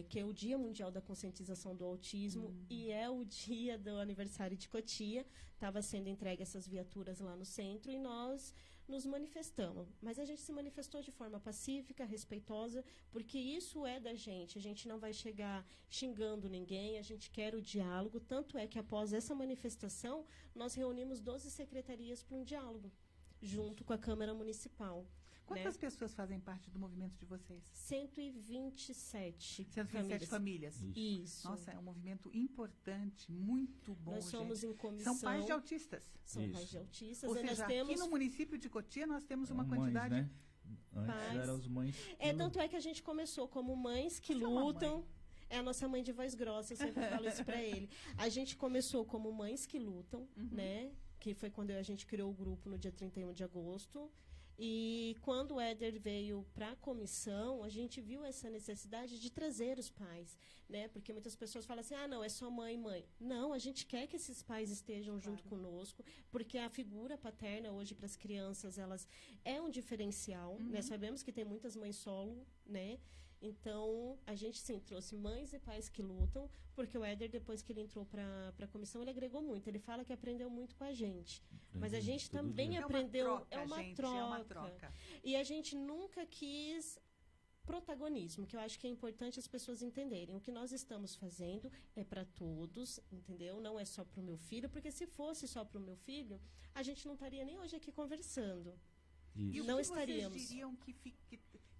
que é o Dia Mundial da Conscientização do Autismo e é o dia do aniversário de Cotia. Estava sendo entregue essas viaturas lá no centro e nós nos manifestamos. Mas a gente se manifestou de forma pacífica, respeitosa, porque isso é da gente. A gente não vai chegar xingando ninguém, a gente quer o diálogo. Tanto é que após essa manifestação, nós reunimos 12 secretarias para um diálogo, junto com a Câmara Municipal. Quantas pessoas fazem parte do movimento de vocês? 127 famílias. Isso. Nossa, é um movimento importante, muito bom, Nós somos em comissão. São pais de autistas. São pais de autistas. Ou seja, aqui no município de Cotia nós temos uma quantidade... Mães, né? Antes eram os mães... Tanto é que a gente começou como mães que lutam. É a nossa mãe de voz grossa, eu sempre falo isso para ele. A gente começou como mães que lutam, né? Que foi quando a gente criou o grupo no dia 31 de agosto. E quando o Éder veio para a comissão, a gente viu essa necessidade de trazer os pais, né? Porque muitas pessoas falam assim, não, é só mãe. Não, a gente quer que esses pais estejam junto conosco, porque a figura paterna hoje para as crianças, elas é um diferencial, né? Sabemos que tem muitas mães solo, né? Então, a gente, sim, trouxe mães e pais que lutam, porque o Éder, depois que ele entrou para a comissão, ele agregou muito. Ele fala que aprendeu muito com a gente. Mas a gente também aprendeu... É uma troca. E a gente nunca quis protagonismo, que eu acho que é importante as pessoas entenderem. O que nós estamos fazendo é para todos, entendeu? Não é só para o meu filho, porque se fosse só para o meu filho, a gente não estaria nem hoje aqui conversando. Isso. E não o que estaríamos. Vocês diriam que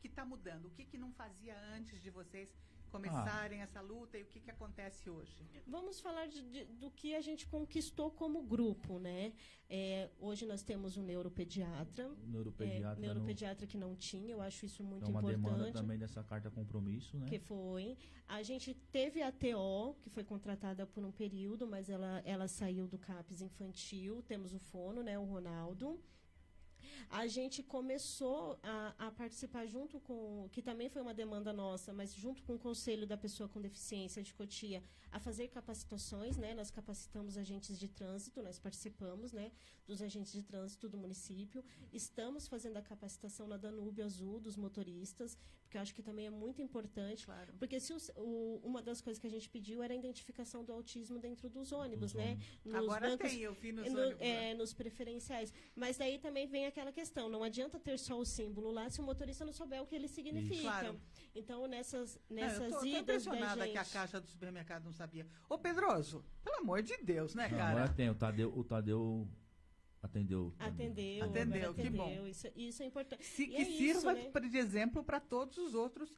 está mudando? O que não fazia antes de vocês começarem essa luta e o que acontece hoje? Vamos falar do que a gente conquistou como grupo, né? Hoje nós temos um neuropediatra. Neuropediatra que não tinha, eu acho isso muito importante. É uma demanda também dessa carta compromisso, né? Que foi. A gente teve a TO, que foi contratada por um período, mas ela saiu do CAPES infantil. Temos o fono, né? O Ronaldo. A gente começou a participar junto com, que também foi uma demanda nossa, mas junto com o Conselho da Pessoa com Deficiência de Cotia, a fazer capacitações, né? Nós capacitamos agentes de trânsito, nós participamos, né, dos agentes de trânsito do município. Estamos fazendo a capacitação na Danúbio Azul dos motoristas, porque eu acho que também é muito importante. Claro. Porque uma das coisas que a gente pediu era a identificação do autismo dentro dos ônibus, né? Agora bancos, eu vi nos ônibus. Nos preferenciais. Mas daí também vem aquela questão, não adianta ter só o símbolo lá se o motorista não souber o que ele significa. Claro. Então, nessas idas tô impressionada que a caixa do supermercado não sabia. Ô, Pedroso, pelo amor de Deus, né, cara? Agora tem, o Tadeu Atendeu, que bom. Isso é importante. Que sirva de exemplo para todos os outros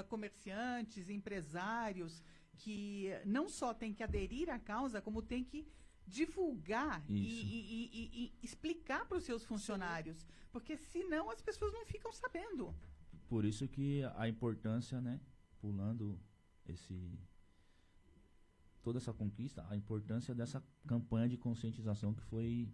comerciantes, empresários, que não só têm que aderir à causa, como têm que divulgar e explicar para os seus funcionários. Sim. Porque senão as pessoas não ficam sabendo. Por isso que a importância, né, pulando toda essa conquista, a importância dessa campanha de conscientização que foi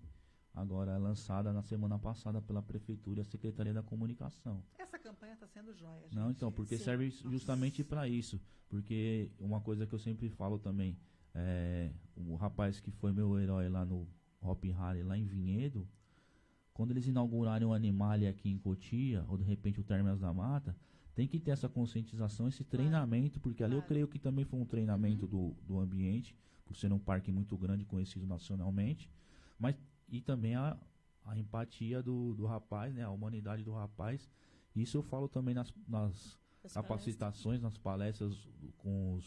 agora lançada na semana passada pela Prefeitura e a Secretaria da Comunicação. Essa campanha está sendo joia, gente. Não, então, porque serve justamente para isso. Porque uma coisa que eu sempre falo também, o rapaz que foi meu herói lá no Hop Harry, lá em Vinhedo, quando eles inaugurarem o Animale aqui em Cotia, ou de repente o Termas da Mata, tem que ter essa conscientização, esse treinamento, porque ali eu creio que também foi um treinamento do ambiente, por ser um parque muito grande, conhecido nacionalmente, mas e também a empatia do rapaz, né, a humanidade do rapaz. Isso eu falo também nas capacitações, nas palestras com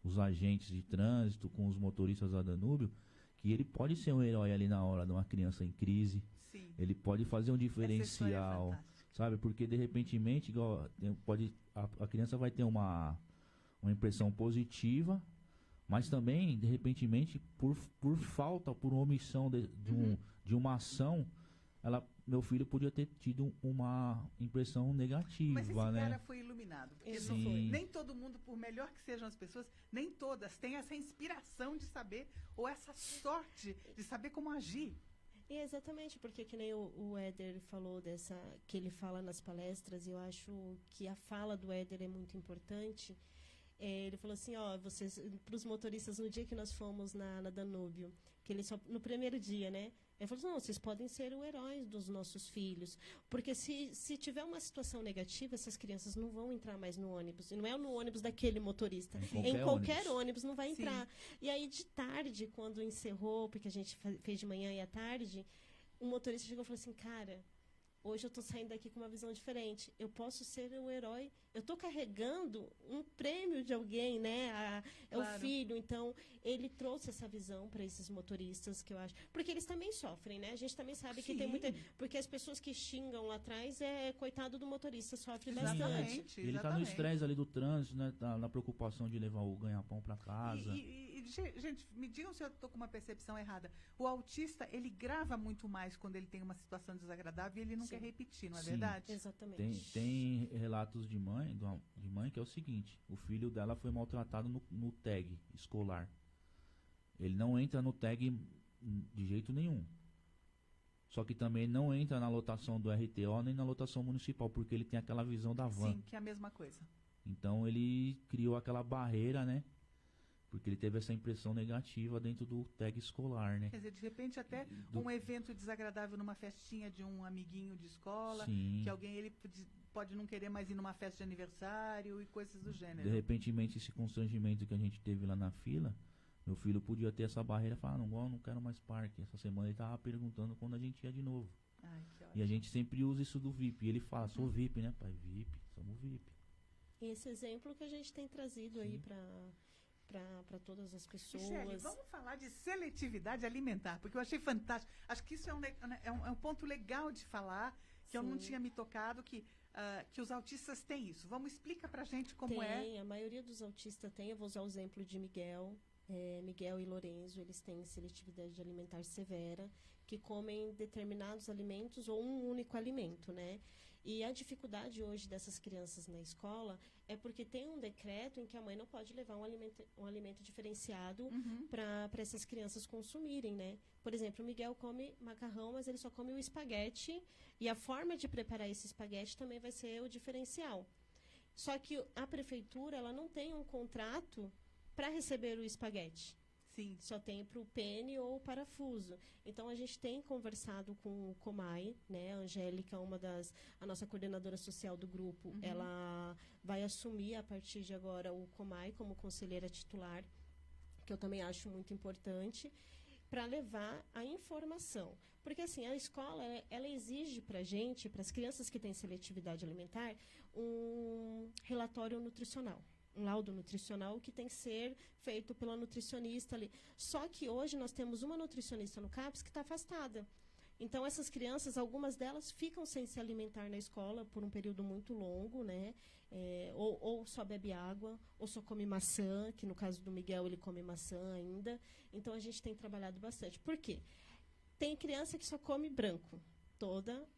os agentes de trânsito, com os motoristas da Danúbio, que ele pode ser um herói ali na hora de uma criança em crise. Sim. Ele pode fazer um diferencial, sabe? Porque de repentemente a criança vai ter uma impressão positiva, mas também de repentemente por falta, por omissão de uma ação, meu filho podia ter tido uma impressão negativa. Mas esse cara foi iluminado. Porque não foi. Nem todo mundo, por melhor que sejam as pessoas, nem todas têm essa inspiração de saber, ou essa sorte de saber como agir. Exatamente, porque que nem o Éder falou que ele fala nas palestras, e eu acho que a fala do Éder é muito importante. Ele falou assim, para os motoristas, no dia que nós fomos na Danúbio, que ele no primeiro dia, né? Ele falou assim, não, vocês podem ser o herói dos nossos filhos, porque se tiver uma situação negativa, essas crianças não vão entrar mais no ônibus, e não é no ônibus daquele motorista, em qualquer ônibus não vai entrar. Sim. E aí de tarde, quando encerrou, porque a gente fez de manhã e à tarde, um motorista chegou e falou assim, cara, hoje eu estou saindo daqui com uma visão diferente. Eu posso ser o herói. Eu estou carregando um prêmio de alguém, né? Claro. O filho. Então, ele trouxe essa visão para esses motoristas, que eu acho. Porque eles também sofrem, né? A gente também sabe que tem muita. Porque as pessoas que xingam lá atrás, coitado do motorista, sofre bastante. Ele está no estresse ali do trânsito, né? Tá na preocupação de levar o ganha-pão para casa. Gente, me digam se eu estou com uma percepção errada. O autista, ele grava muito mais quando ele tem uma situação desagradável e ele não quer repetir, não é verdade? Exatamente. Tem relatos de mãe que é o seguinte, o filho dela foi maltratado no tag escolar. Ele não entra no tag de jeito nenhum. Só que também não entra na lotação do RTO nem na lotação municipal, porque ele tem aquela visão da van. Sim, que é a mesma coisa. Então ele criou aquela barreira, né? Porque ele teve essa impressão negativa dentro do tag escolar, né? Quer dizer, de repente até um evento desagradável numa festinha de um amiguinho de escola, Sim. Que alguém ele pode não querer mais ir numa festa de aniversário e coisas do gênero. De repente, esse constrangimento que a gente teve lá na fila, meu filho podia ter essa barreira e falar, não quero mais parque. Essa semana ele estava perguntando quando a gente ia de novo. Ai, que ótimo. E a gente sempre usa isso do VIP. E ele fala, sou VIP, né, pai? VIP, somos VIP. Esse exemplo que a gente tem trazido aí para todas as pessoas. Michele, vamos falar de seletividade alimentar, porque eu achei fantástico. Acho que isso é um ponto legal de falar, que eu não tinha me tocado, que os autistas têm isso. Vamos explicar pra gente como a maioria dos autistas tem. Eu vou usar o exemplo de Miguel. Miguel e Lorenzo, eles têm seletividade alimentar severa, que comem determinados alimentos ou um único alimento, né? E a dificuldade hoje dessas crianças na escola é porque tem um decreto em que a mãe não pode levar um alimento diferenciado para essas crianças consumirem, né? Por exemplo, o Miguel come macarrão, mas ele só come o espaguete, e a forma de preparar esse espaguete também vai ser o diferencial. Só que a prefeitura, ela não tem um contrato para receber o espaguete. Sim. Só tem para o pene ou o parafuso. Então, a gente tem conversado com o Comai, né? A Angélica, a nossa coordenadora social do grupo, ela vai assumir, a partir de agora, o Comai como conselheira titular, que eu também acho muito importante, para levar a informação. Porque, assim, a escola, ela exige para a gente, para as crianças que têm seletividade alimentar, um relatório nutricional. Um laudo nutricional que tem que ser feito pela nutricionista ali. Só que hoje nós temos uma nutricionista no CAPS que está afastada. Então, essas crianças, algumas delas ficam sem se alimentar na escola por um período muito longo, né? Ou só bebe água, ou só come maçã, que no caso do Miguel ele come maçã ainda. Então, a gente tem trabalhado bastante. Por quê? Tem criança que só come branco,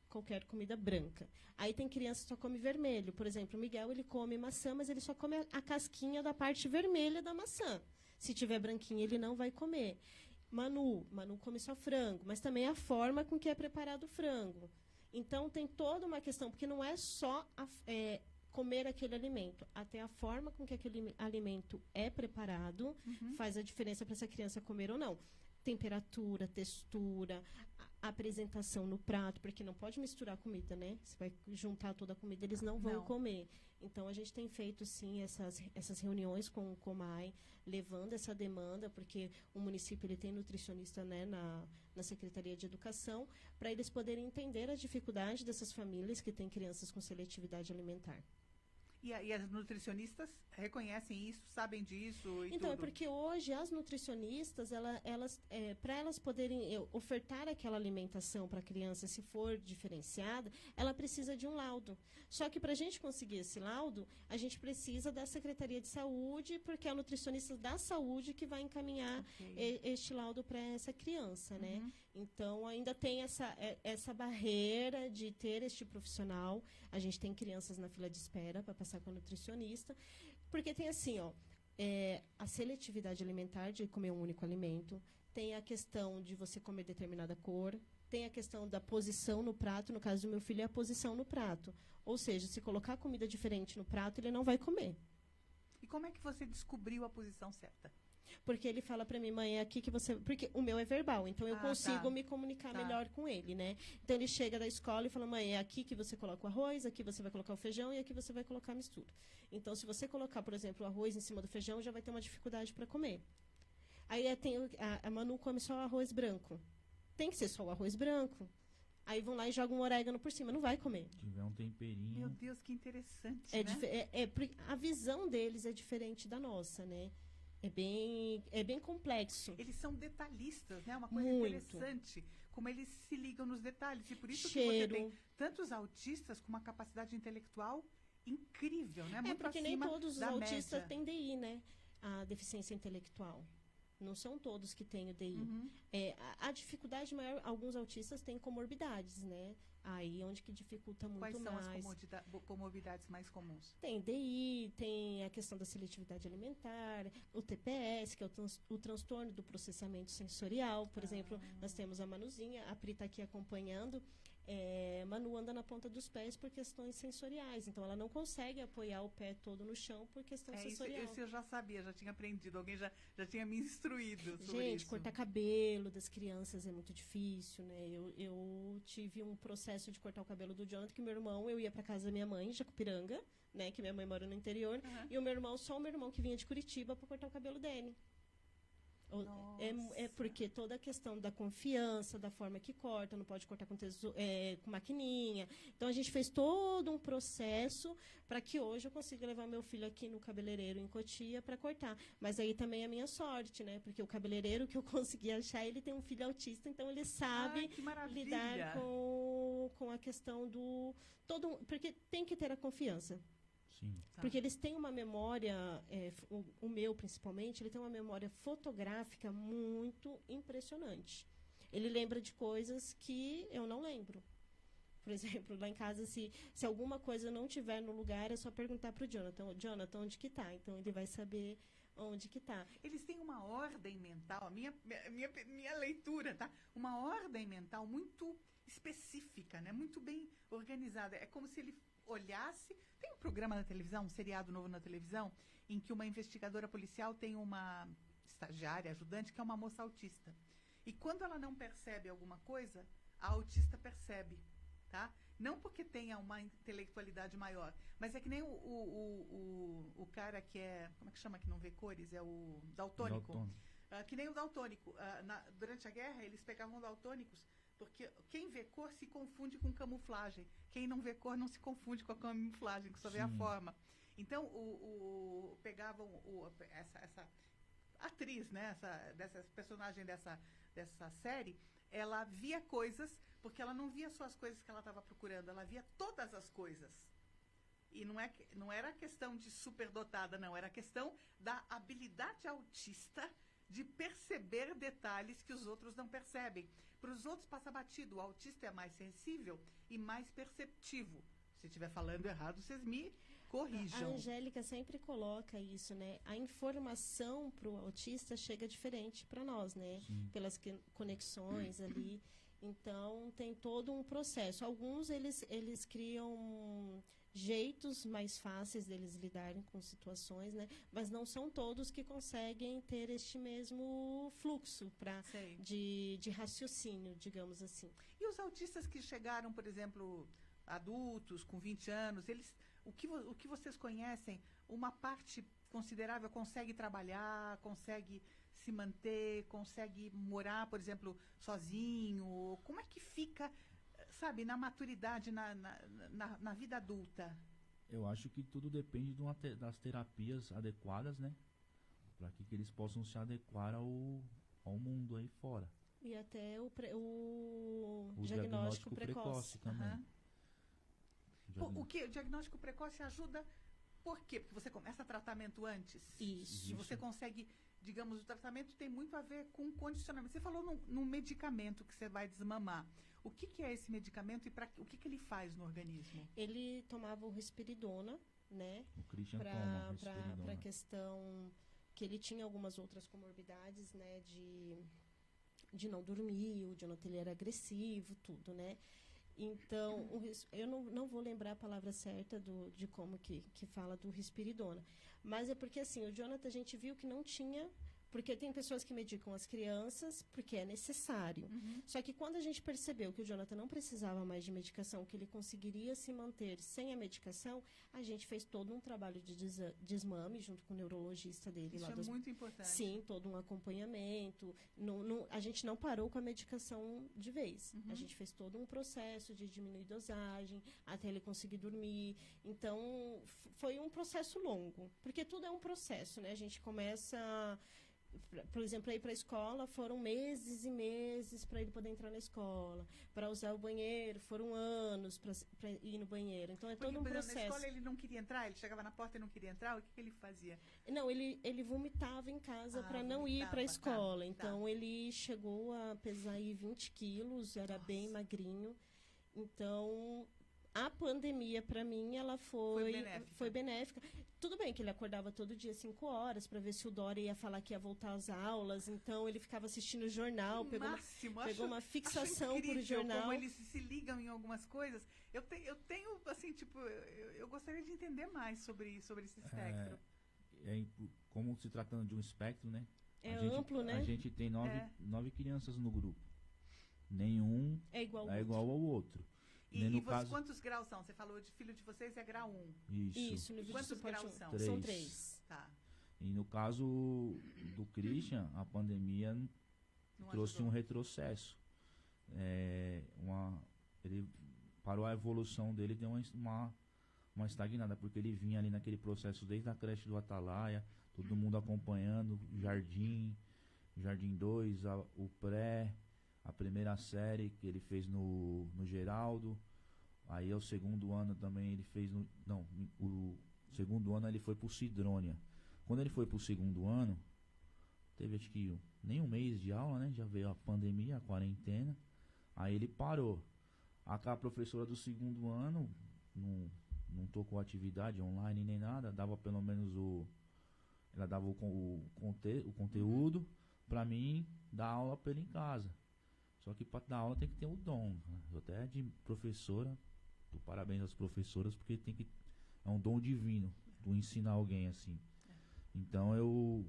qualquer comida branca. Aí tem criança que só come vermelho. Por exemplo, o Miguel ele come maçã, mas ele só come a casquinha da parte vermelha da maçã. Se tiver branquinha, ele não vai comer. Manu come só frango, mas também a forma com que é preparado o frango. Então, tem toda uma questão, porque não é só comer aquele alimento, até a forma com que aquele alimento é preparado faz a diferença para essa criança comer ou não. Temperatura, textura, apresentação no prato, porque não pode misturar comida, né? Você vai juntar toda a comida, eles não vão comer. Então, a gente tem feito, sim, essas reuniões com o Comai, levando essa demanda, porque o município ele tem nutricionista, né, na Secretaria de Educação, para eles poderem entender as dificuldades dessas famílias que têm crianças com seletividade alimentar. E as nutricionistas reconhecem isso, sabem disso e então, tudo? É porque hoje as nutricionistas, para elas poderem ofertar aquela alimentação para a criança, se for diferenciada, ela precisa de um laudo. Só que para a gente conseguir esse laudo, a gente precisa da Secretaria de Saúde, porque é a nutricionista da saúde que vai encaminhar este laudo para essa criança, né? Então, ainda tem essa barreira de ter este profissional. A gente tem crianças na fila de espera para passar com a nutricionista, porque tem assim, a seletividade alimentar de comer um único alimento, tem a questão de você comer determinada cor, tem a questão da posição no prato, no caso do meu filho é a posição no prato, ou seja, se colocar comida diferente no prato, ele não vai comer. E como é que você descobriu a posição certa? Porque ele fala para mim, mãe, é aqui que você... Porque o meu é verbal, então eu consigo me comunicar melhor com ele, né? Então, ele chega da escola e fala, mãe, é aqui que você coloca o arroz, aqui você vai colocar o feijão e aqui você vai colocar a mistura. Então, se você colocar, por exemplo, o arroz em cima do feijão, já vai ter uma dificuldade para comer. Aí, a Manu come só o arroz branco. Tem que ser só o arroz branco. Aí vão lá e jogam um orégano por cima. Não vai comer. Se tiver um temperinho... Meu Deus, que interessante, né? A visão deles é diferente da nossa, né? É bem complexo. Eles são detalhistas, né? Uma coisa interessante, como eles se ligam nos detalhes. E por isso que você tem tantos autistas com uma capacidade intelectual incrível, né? Muito porque acima nem todos os da autistas média. têm DI, né? A deficiência intelectual. Não são todos que têm o DI. A dificuldade maior, alguns autistas têm comorbidades, né? Aí onde que dificulta muito mais. Quais são as comorbidades mais comuns? Tem DI, tem a questão da seletividade alimentar, o TPS, que é o transtorno do processamento sensorial. Por exemplo, nós temos a Manuzinha, a Pri está aqui acompanhando. Manu anda na ponta dos pés por questões sensoriais. Então, ela não consegue apoiar o pé todo no chão por questão sensorial. Isso eu já sabia, já tinha aprendido. Alguém já tinha me instruído sobre isso. Gente, cortar cabelo das crianças é muito difícil, né? Eu tive um processo de cortar o cabelo do Jonathan, que meu irmão, eu ia para casa da minha mãe, Jacupiranga, né? Que minha mãe mora no interior. E o meu irmão, só o meu irmão que vinha de Curitiba para cortar o cabelo dele. Porque toda a questão da confiança, da forma que corta, não pode cortar com maquininha. Então, a gente fez todo um processo para que hoje eu consiga levar meu filho aqui no cabeleireiro em Cotia para cortar. Mas aí também é a minha sorte, né? Porque o cabeleireiro que eu consegui achar, ele tem um filho autista, então ele sabe lidar com a questão do... porque tem que ter a confiança. Sim. Porque eles têm uma memória, o meu principalmente, ele tem uma memória fotográfica muito impressionante. Ele lembra de coisas que eu não lembro. Por exemplo, lá em casa, se alguma coisa não tiver no lugar, é só perguntar para o Jonathan. Jonathan, onde que está? Então, ele vai saber onde que está. Eles têm uma ordem mental, a minha leitura, tá? Uma ordem mental muito específica, né? Muito bem organizada. É como se ele olhasse... Tem um programa na televisão, um seriado novo na televisão, em que uma investigadora policial tem uma estagiária, ajudante, que é uma moça autista. E quando ela não percebe alguma coisa, a autista percebe, tá? Não porque tenha uma intelectualidade maior, mas é que nem o cara que é... Como é que chama que não vê cores? É o daltônico. Que nem o daltônico. Durante a guerra, eles pegavam daltônicos, porque quem vê cor se confunde com camuflagem. Quem não vê cor não se confunde com a camuflagem, que só vê a forma. Então, pegavam essa atriz, né, dessa personagem dessa série, ela via coisas, porque ela não via só as coisas que ela estava procurando, ela via todas as coisas. E não era questão de superdotada, não. Era questão da habilidade autista de perceber detalhes que os outros não percebem. Para os outros passa batido. O autista é mais sensível e mais perceptivo. Se estiver falando errado, vocês me corrijam. A Angélica sempre coloca isso, né? A informação para o autista chega diferente para nós, né? Sim. Pelas conexões ali. Então, tem todo um processo. Alguns, eles criam jeitos mais fáceis deles lidarem com situações, né? Mas não são todos que conseguem ter este mesmo fluxo de raciocínio, digamos assim. E os autistas que chegaram, por exemplo, adultos, com 20 anos, o que vocês conhecem, uma parte considerável consegue trabalhar, consegue se manter, consegue morar, por exemplo, sozinho? Como é que fica, sabe, na maturidade, na vida adulta? Eu acho que tudo depende das terapias adequadas, né? Para que eles possam se adequar ao mundo aí fora. E até o diagnóstico precoce também. Uhum. O diagnóstico precoce ajuda por quê? Porque você começa tratamento antes. Isso. E você consegue, digamos, o tratamento tem muito a ver com condicionamento. Você falou num medicamento que você vai desmamar. O que é esse medicamento e o que ele faz no organismo? Ele tomava o risperidona, né? O Christian toma risperidona. Para a questão que ele tinha algumas outras comorbidades, né? De não dormir, o Jonathan ele era agressivo, tudo, né? Então, eu não vou lembrar a palavra certa de como que fala do risperidona. Mas é porque, assim, o Jonathan a gente viu que não tinha... Porque tem pessoas que medicam as crianças porque é necessário. Uhum. Só que quando a gente percebeu que o Jonathan não precisava mais de medicação, que ele conseguiria se manter sem a medicação, a gente fez todo um trabalho de desmame junto com o neurologista dele. Isso lá é muito importante. Sim, todo um acompanhamento. A gente não parou com a medicação de vez. Uhum. A gente fez todo um processo de diminuir dosagem até ele conseguir dormir. Então, foi um processo longo. Porque tudo é um processo, né? A gente começa... Por exemplo, ir para a escola foram meses e meses para ele poder entrar na escola. Para usar o banheiro foram anos para ir no banheiro. Então, todo um processo. Na escola ele não queria entrar? Ele chegava na porta e não queria entrar? O que ele fazia? Não, ele vomitava em casa para não ir para a escola. Então, ele chegou a pesar aí 20 quilos, era bem magrinho. Então... A pandemia, para mim, ela foi benéfica. Tudo bem que ele acordava todo dia 5 horas para ver se o Dória ia falar que ia voltar às aulas. Então, ele ficava assistindo o jornal, pegou uma fixação por jornal. Como eles se ligam em algumas coisas. Eu tenho, assim, tipo, eu gostaria de entender mais sobre esse espectro. Como se tratando de um espectro, né? Amplo, né? A gente tem 9 crianças no grupo. Nenhum é igual ao outro. E quantos graus são? Você falou de filho de vocês é grau 1. Isso. No quantos graus são? 3. São 3. Tá. E no caso do Christian, a pandemia trouxe um retrocesso. Ele parou a evolução dele, deu uma estagnada, porque ele vinha ali naquele processo desde a creche do Atalaia, todo mundo acompanhando, Jardim 2, o pré... A primeira série que ele fez no Geraldo. Aí o segundo ano também ele fez o segundo ano ele foi pro Sidrônia. Quando ele foi pro segundo ano, teve acho que nem um mês de aula, né? Já veio a pandemia, a quarentena. Aí ele parou. A professora do segundo ano não tocou atividade online nem nada, dava pelo menos ela dava o conteúdo para mim dar aula pra ele em casa. Só que para dar aula tem que ter o dom. Eu até de professora, dou parabéns às professoras, porque é um dom divino, tu ensinar alguém assim. Então eu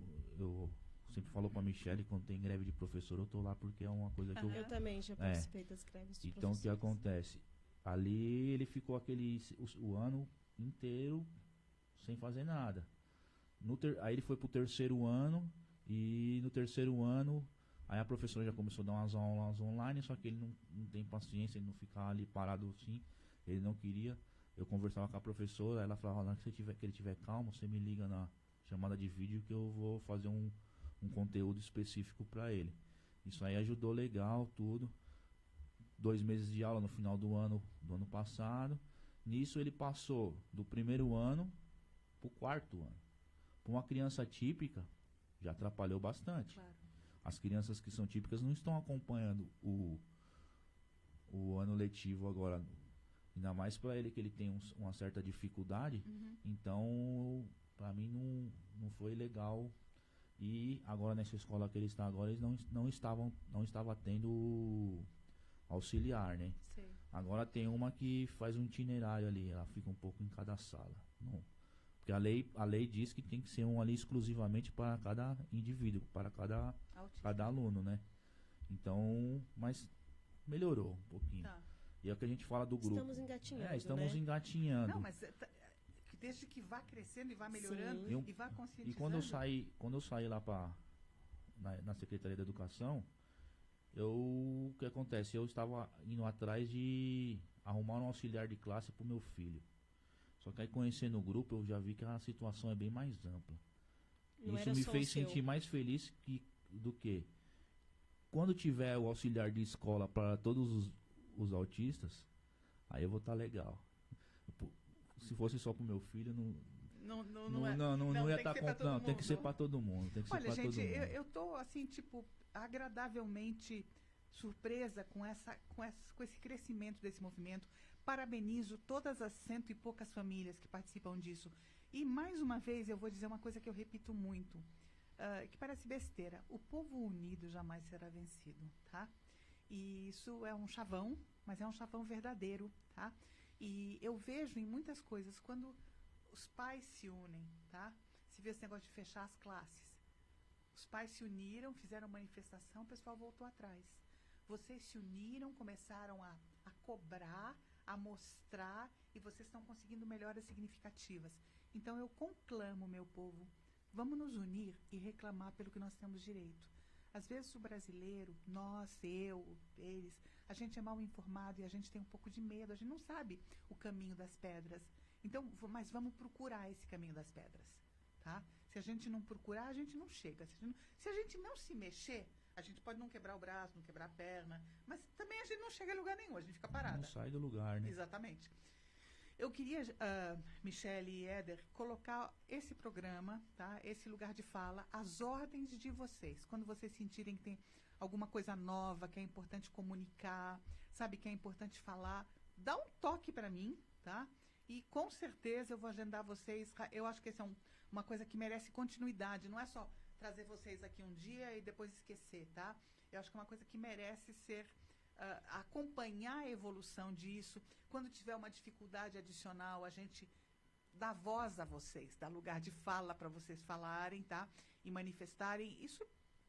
sempre falo para a Michelle, quando tem greve de professor, eu tô lá porque é uma coisa que eu também já participei das greves de então o que acontece? Ali ele ficou o ano inteiro sem fazer nada. Aí ele foi pro terceiro ano, e no terceiro ano aí a professora já começou a dar umas aulas online, só que ele não tem paciência, ele não ficar ali parado assim, ele não queria. Eu conversava com a professora, ela falava, na hora que ele tiver calmo, você me liga na chamada de vídeo que eu vou fazer um conteúdo específico para ele. Isso aí ajudou legal, tudo. 2 meses de aula no final do ano passado. Nisso ele passou do primeiro ano pro 4º ano. Para uma criança típica, já atrapalhou bastante. Claro. As crianças que são típicas não estão acompanhando o ano letivo agora. Ainda mais para ele, que ele tem uma certa dificuldade. Então, para mim, não foi legal. E agora, nessa escola que ele está agora, eles não estavam tendo auxiliar, né? Sei. Agora tem uma que faz um itinerário ali, ela fica um pouco em cada sala. Não. Porque a lei diz que tem que ser um ali exclusivamente para cada indivíduo, para cada aluno, né? Então, mas melhorou um pouquinho. Tá. E é o que a gente fala do grupo. Estamos engatinhando, estamos né? engatinhando. Não, mas desde que vá crescendo e vá melhorando Sim. e vá conscientizando. E quando eu saí lá na Secretaria da Educação, o que acontece? Eu estava indo atrás de arrumar um auxiliar de classe para o meu filho. Só que aí, conhecendo o grupo, eu já vi que a situação é bem mais ampla. Não Isso era me só fez o seu. sentir mais feliz do que quando tiver o auxiliar de escola para todos os autistas, aí eu vou estar legal. Se fosse só pro meu filho, não ia estar não, tem que ser para todo mundo. Tem que Olha, ser para gente, todo mundo. eu tô assim, tipo, agradavelmente surpresa com esse crescimento desse movimento. Parabenizo todas as 100 e poucas famílias que participam disso. E mais uma vez eu vou dizer uma coisa que eu repito muito, que parece besteira. O povo unido jamais será vencido, tá? E isso é um chavão, mas é um chavão verdadeiro, tá? E eu vejo em muitas coisas, quando os pais se unem, tá? Se vê esse negócio de fechar as classes. Os pais se uniram, fizeram manifestação, o pessoal voltou atrás. Vocês se uniram, começaram a cobrar, a mostrar, e vocês estão conseguindo melhoras significativas. Então eu conclamo, meu povo, vamos nos unir e reclamar pelo que nós temos direito. Às vezes o brasileiro, nós, eles, a gente é mal informado e a gente tem um pouco de medo, a gente não sabe o caminho das pedras. Então, mas vamos procurar esse caminho das pedras, tá? Se a gente não procurar, a gente não chega. Se a gente não se mexer, a gente pode não quebrar o braço, não quebrar a perna, mas também a gente não chega a lugar nenhum, a gente fica parada. Não sai do lugar, né? Exatamente. Eu queria, Michele e Éder, colocar esse programa, tá? Esse lugar de fala, às ordens de vocês. Quando vocês sentirem que tem alguma coisa nova, que é importante comunicar, sabe, que é importante falar, dá um toque para mim, tá? E com certeza eu vou agendar vocês. Eu acho que essa é uma coisa que merece continuidade. Não é só trazer vocês aqui um dia e depois esquecer, tá? Eu acho que é uma coisa que merece ser... acompanhar a evolução disso. Quando tiver uma dificuldade adicional, a gente dá voz a vocês, dá lugar de fala para vocês falarem, tá? E manifestarem. Isso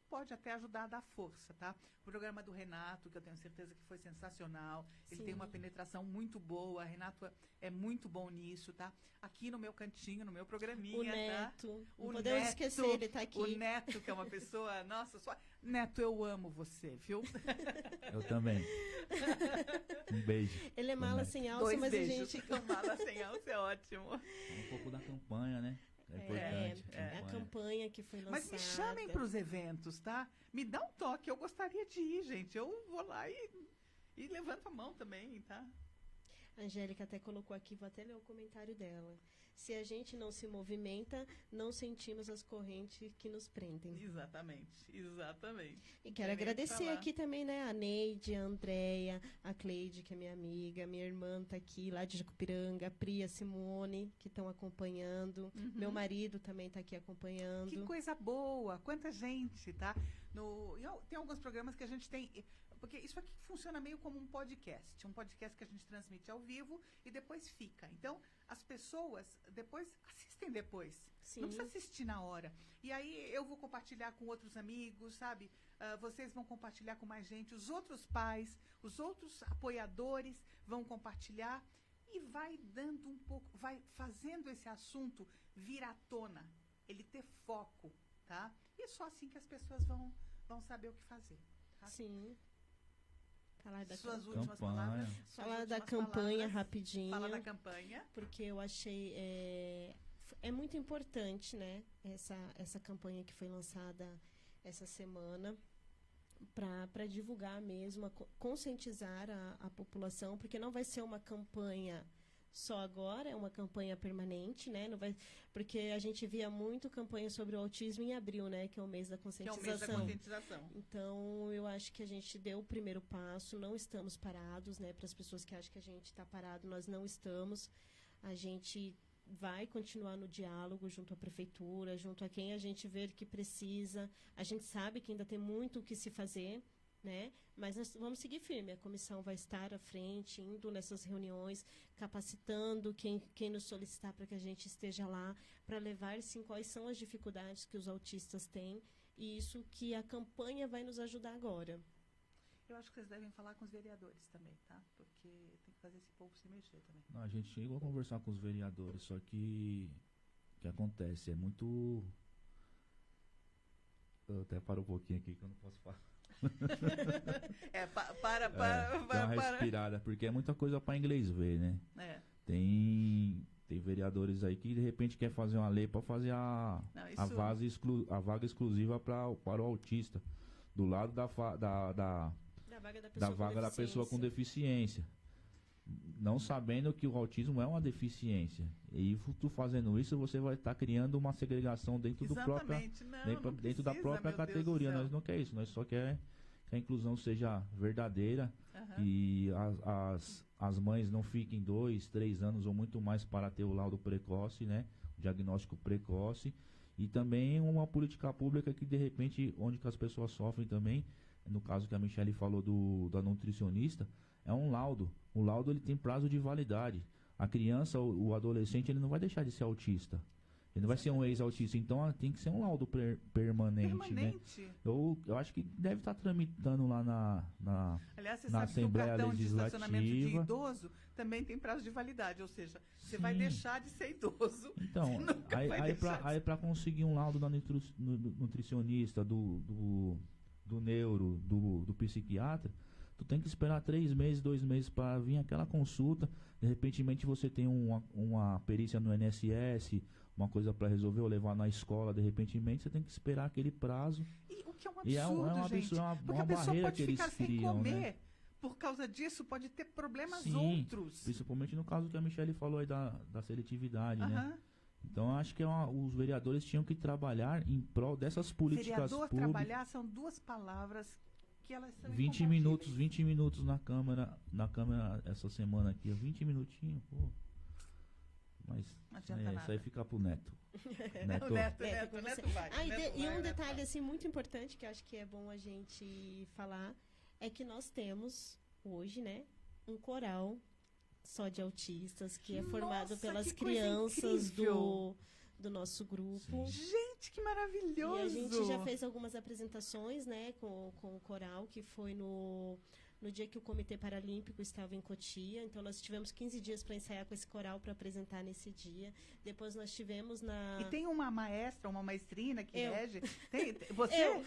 pode até ajudar a dar força, tá? O programa do Renato, que eu tenho certeza que foi sensacional. Ele Sim. tem uma penetração muito boa. Renato é muito bom nisso, tá? Aqui no meu cantinho, no meu programinha, O Neto. tá? Não podemos esquecer, ele tá aqui. O Neto, que é uma pessoa... Nossa, Neto, eu amo você, viu? Eu também. Um beijo. Ele é mala sem alça, 2 mas beijos. a gente... Mala sem alça é ótimo. Um pouco da campanha, né? É importante. É a campanha que foi lançada. Mas me chamem para os eventos, tá? Me dá um toque, eu gostaria de ir, gente. Eu vou lá e levanto a mão também, tá? A Angélica até colocou aqui, vou até ler o comentário dela. Se a gente não se movimenta, não sentimos as correntes que nos prendem. Exatamente. E quero agradecer aqui também, né, a Neide, a Andréia, a Cleide, que é minha amiga, minha irmã tá aqui, lá de Jacupiranga, a Pri, a Simone, que estão acompanhando. Meu marido também tá aqui acompanhando. Que coisa boa, quanta gente, tá? Tem alguns programas que a gente tem... Porque isso aqui funciona meio como um podcast que a gente transmite ao vivo e depois fica. Então, as pessoas assistem depois. Sim. Não precisa assistir na hora. E aí eu vou compartilhar com outros amigos, sabe? Vocês vão compartilhar com mais gente, os outros pais, os outros apoiadores vão compartilhar e vai dando um pouco, vai fazendo esse assunto vir à tona, ele ter foco, tá? E é só assim que as pessoas vão saber o que fazer. Tá? Sim. Falar da Suas últimas palavras. Falar da campanha rapidinho. Fala da campanha. Porque eu achei... É muito importante, né? Essa campanha que foi lançada essa semana. para divulgar mesmo, conscientizar a população, porque não vai ser uma campanha só agora, é uma campanha permanente, né? Não vai, porque a gente via muito campanha sobre o autismo em abril, né? Que é o mês da conscientização. Que é o mês da conscientização. Então, eu acho que a gente deu o primeiro passo, não estamos parados, né? Para as pessoas que acham que a gente está parado, nós não estamos. A gente vai continuar no diálogo junto à prefeitura, junto a quem a gente vê que precisa. A gente sabe que ainda tem muito o que se fazer, né? Mas nós vamos seguir firme. A comissão vai estar à frente, indo nessas reuniões, capacitando quem nos solicitar para que a gente esteja lá, para levar, sim, quais são as dificuldades que os autistas têm, e isso que a campanha vai nos ajudar agora. Eu acho que vocês devem falar com os vereadores também, tá? Porque tem que fazer esse povo se mexer também. Não, a gente chegou a conversar com os vereadores, só que o que acontece é muito... Eu até paro um pouquinho aqui que eu não posso falar. Dá uma respirada, porque é muita coisa para inglês ver, né? Tem vereadores aí que de repente quer fazer uma lei para fazer a vaga exclusiva para o autista, do lado da vaga da pessoa com deficiência, não sabendo que o autismo é uma deficiência. E tu fazendo isso, você vai estar criando uma segregação dentro da própria categoria. Nós não queremos isso, nós só queremos que a inclusão seja verdadeira, e as mães não fiquem 2, 3 anos ou muito mais para ter o laudo precoce, né? O diagnóstico precoce. E também uma política pública que, de repente, onde que as pessoas sofrem também, no caso que a Michele falou da nutricionista, é um laudo. O laudo, ele tem prazo de validade. A criança, o adolescente, ele não vai deixar de ser autista. Ele não vai ser um ex-autista. Então, tem que ser um laudo permanente, né? Eu acho que deve estar tramitando lá Aliás, você na sabe Assembleia que o cartão de estacionamento de Legislativa. idoso também tem prazo de validade. Ou seja, você vai deixar de ser idoso. Então, aí para conseguir um laudo da nutricionista, do neuro, do psiquiatra, tu tem que esperar 3 meses, 2 meses para vir aquela consulta. De repente você tem uma perícia no INSS, uma coisa para resolver ou levar na escola. De repente você tem que esperar aquele prazo. E o que é um absurdo, gente. Porque a pessoa pode ficar sem comer. Né? Por causa disso, pode ter problemas outros. Principalmente no caso que a Michele falou aí da seletividade, né? Então, acho que os vereadores tinham que trabalhar em prol dessas políticas públicas. Trabalhar são 2 palavras que elas são 20 minutos na Câmara essa semana aqui, 20 minutinhos, pô. Mas isso aí fica pro Neto. Neto vai. E um detalhe assim muito importante que acho que é bom a gente falar é que nós temos hoje, né, um coral só de autistas que é formado pelas crianças do nosso grupo. Sim. Gente, que maravilhoso! E a gente já fez algumas apresentações, né, com o coral, que foi no dia que o Comitê Paralímpico estava em Cotia. Então, nós tivemos 15 dias para ensaiar com esse coral para apresentar nesse dia. Depois, nós tivemos E tem uma maestra, uma maestrina que rege? Você?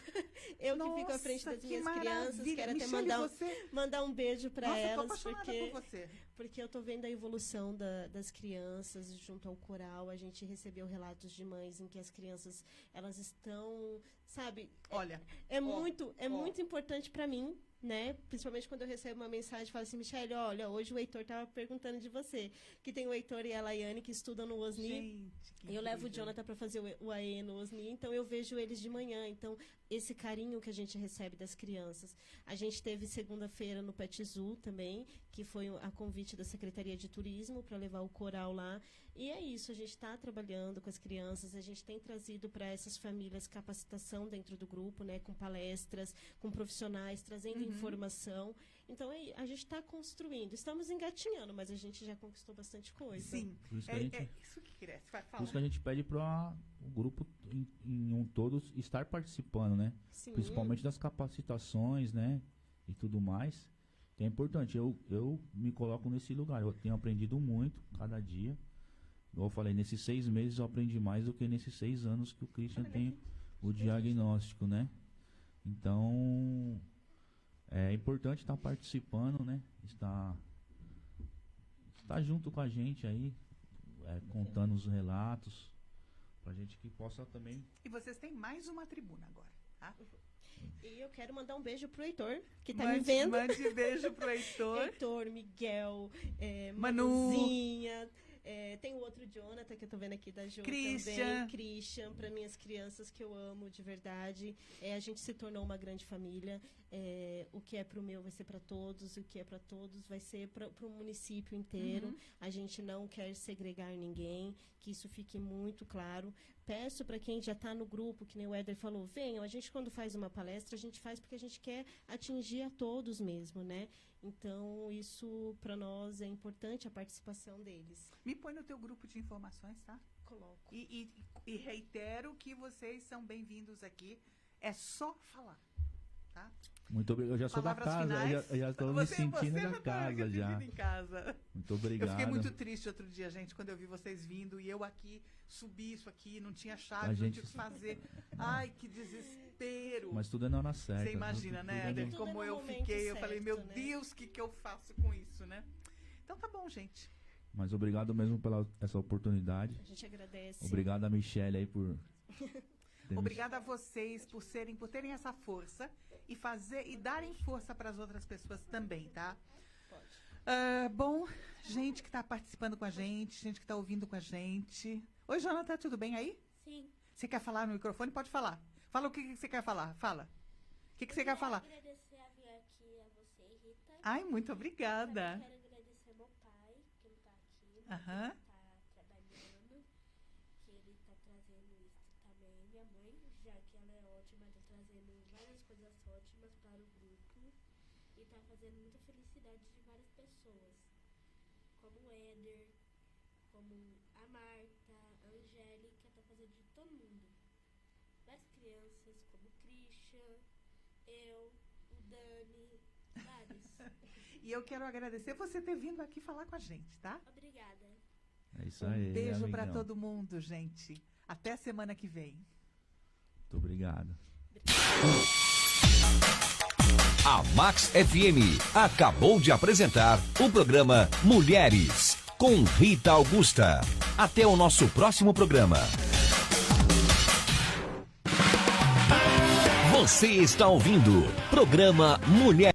Eu que fico à frente das minhas crianças. Quero até mandar um beijo para elas. Nossa, eu tô apaixonada por você. Porque eu tô vendo a evolução das crianças junto ao coral. A gente recebeu relatos de mães em que as crianças, elas estão, sabe? Olha, é muito importante para mim, né? Principalmente quando eu recebo uma mensagem e falo assim, Michele, olha, hoje o Heitor estava perguntando de você. Que tem o Heitor e a Laiane que estudam no OSNI. Gente, eu levo o Jonathan para fazer o AE no OSNI, então eu vejo eles de manhã. Então, esse carinho que a gente recebe das crianças. A gente teve segunda-feira no Petizu também, que foi a convite da Secretaria de Turismo para levar o coral lá. E é isso, a gente está trabalhando com as crianças, a gente tem trazido para essas famílias capacitação dentro do grupo, né, com palestras, com profissionais, trazendo informação. Então, a gente está construindo. Estamos engatinhando, mas a gente já conquistou bastante coisa. Sim, é isso que cresce. Vai falar. Por isso que a gente pede para o grupo em todos estar participando, né? Sim. Principalmente das capacitações, né? E tudo mais. Que é importante. Eu me coloco nesse lugar. Eu tenho aprendido muito cada dia. Como eu falei, nesses 6 meses eu aprendi mais do que nesses 6 anos que o Christian tem o diagnóstico, né? Então, é importante estar participando, né? Estar junto com a gente aí, contando os relatos, pra gente que possa também... E vocês têm mais uma tribuna agora. tá? E eu quero mandar um beijo pro Heitor, que tá me vendo. Mande beijo pro Heitor. Heitor, Miguel, Manu. Manuzinha. Tem o outro Jonathan, que eu tô vendo aqui da Jo Christian. também. Christian, para minhas crianças que eu amo de verdade. A gente se tornou uma grande família. O que é pro meu vai ser para todos, o que é para todos vai ser para o município inteiro. Uhum. A gente não quer segregar ninguém, que isso fique muito claro. Peço para quem já está no grupo, que nem o Éder falou, venham, a gente quando faz uma palestra, a gente faz porque a gente quer atingir a todos mesmo, né? Então, isso para nós é importante, a participação deles. Me põe no teu grupo de informações, tá? Coloco. E reitero que vocês são bem-vindos aqui. É só falar, tá? Muito obrigado. Eu já sou Palavras da casa, finais. eu já estou me sentindo da casa já. Em casa. Muito obrigado. Eu fiquei muito triste outro dia, gente, quando eu vi vocês vindo e eu aqui, subi isso aqui, não tinha chave, não tinha o que fazer. Ai, que desespero. Mas tudo é na hora certa. Você imagina, né, tudo é Éder, como no eu momento fiquei. Eu certo, falei, meu né? Deus, o que eu faço com isso, né? Então tá bom, gente. Mas obrigado mesmo pela essa oportunidade. A gente agradece. Obrigado a Michelle aí por... Obrigada a vocês por terem essa força e darem força para as outras pessoas também, tá? Pode. Bom, gente que está participando com a gente que está ouvindo com a gente. Oi, Jonathan, tudo bem aí? Sim. Você quer falar no microfone? Pode falar. Fala o que você quer falar. Fala. O que você quer falar? Eu quero agradecer a vir aqui a você, Rita. Ai, muito obrigada. Também quero agradecer meu pai, que não tá aqui, Aham. tá trabalhando, que ele tá trazendo isso também. Minha mãe, já que ela é ótima, tá trazendo várias coisas ótimas para o grupo e tá fazendo muita felicidade de várias pessoas, como o Éder, como a Marta, a Angélica, tá fazendo de todo mundo. Várias crianças, como o Christian, eu, o Dani, vários. E eu quero agradecer você ter vindo aqui falar com a gente, tá? Obrigada. É isso aí, Beijo para amigão. todo mundo, gente. Até semana que vem. Muito obrigado. A Max FM acabou de apresentar o programa Mulheres, com Rita Augusta. Até o nosso próximo programa. Você está ouvindo programa Mulher.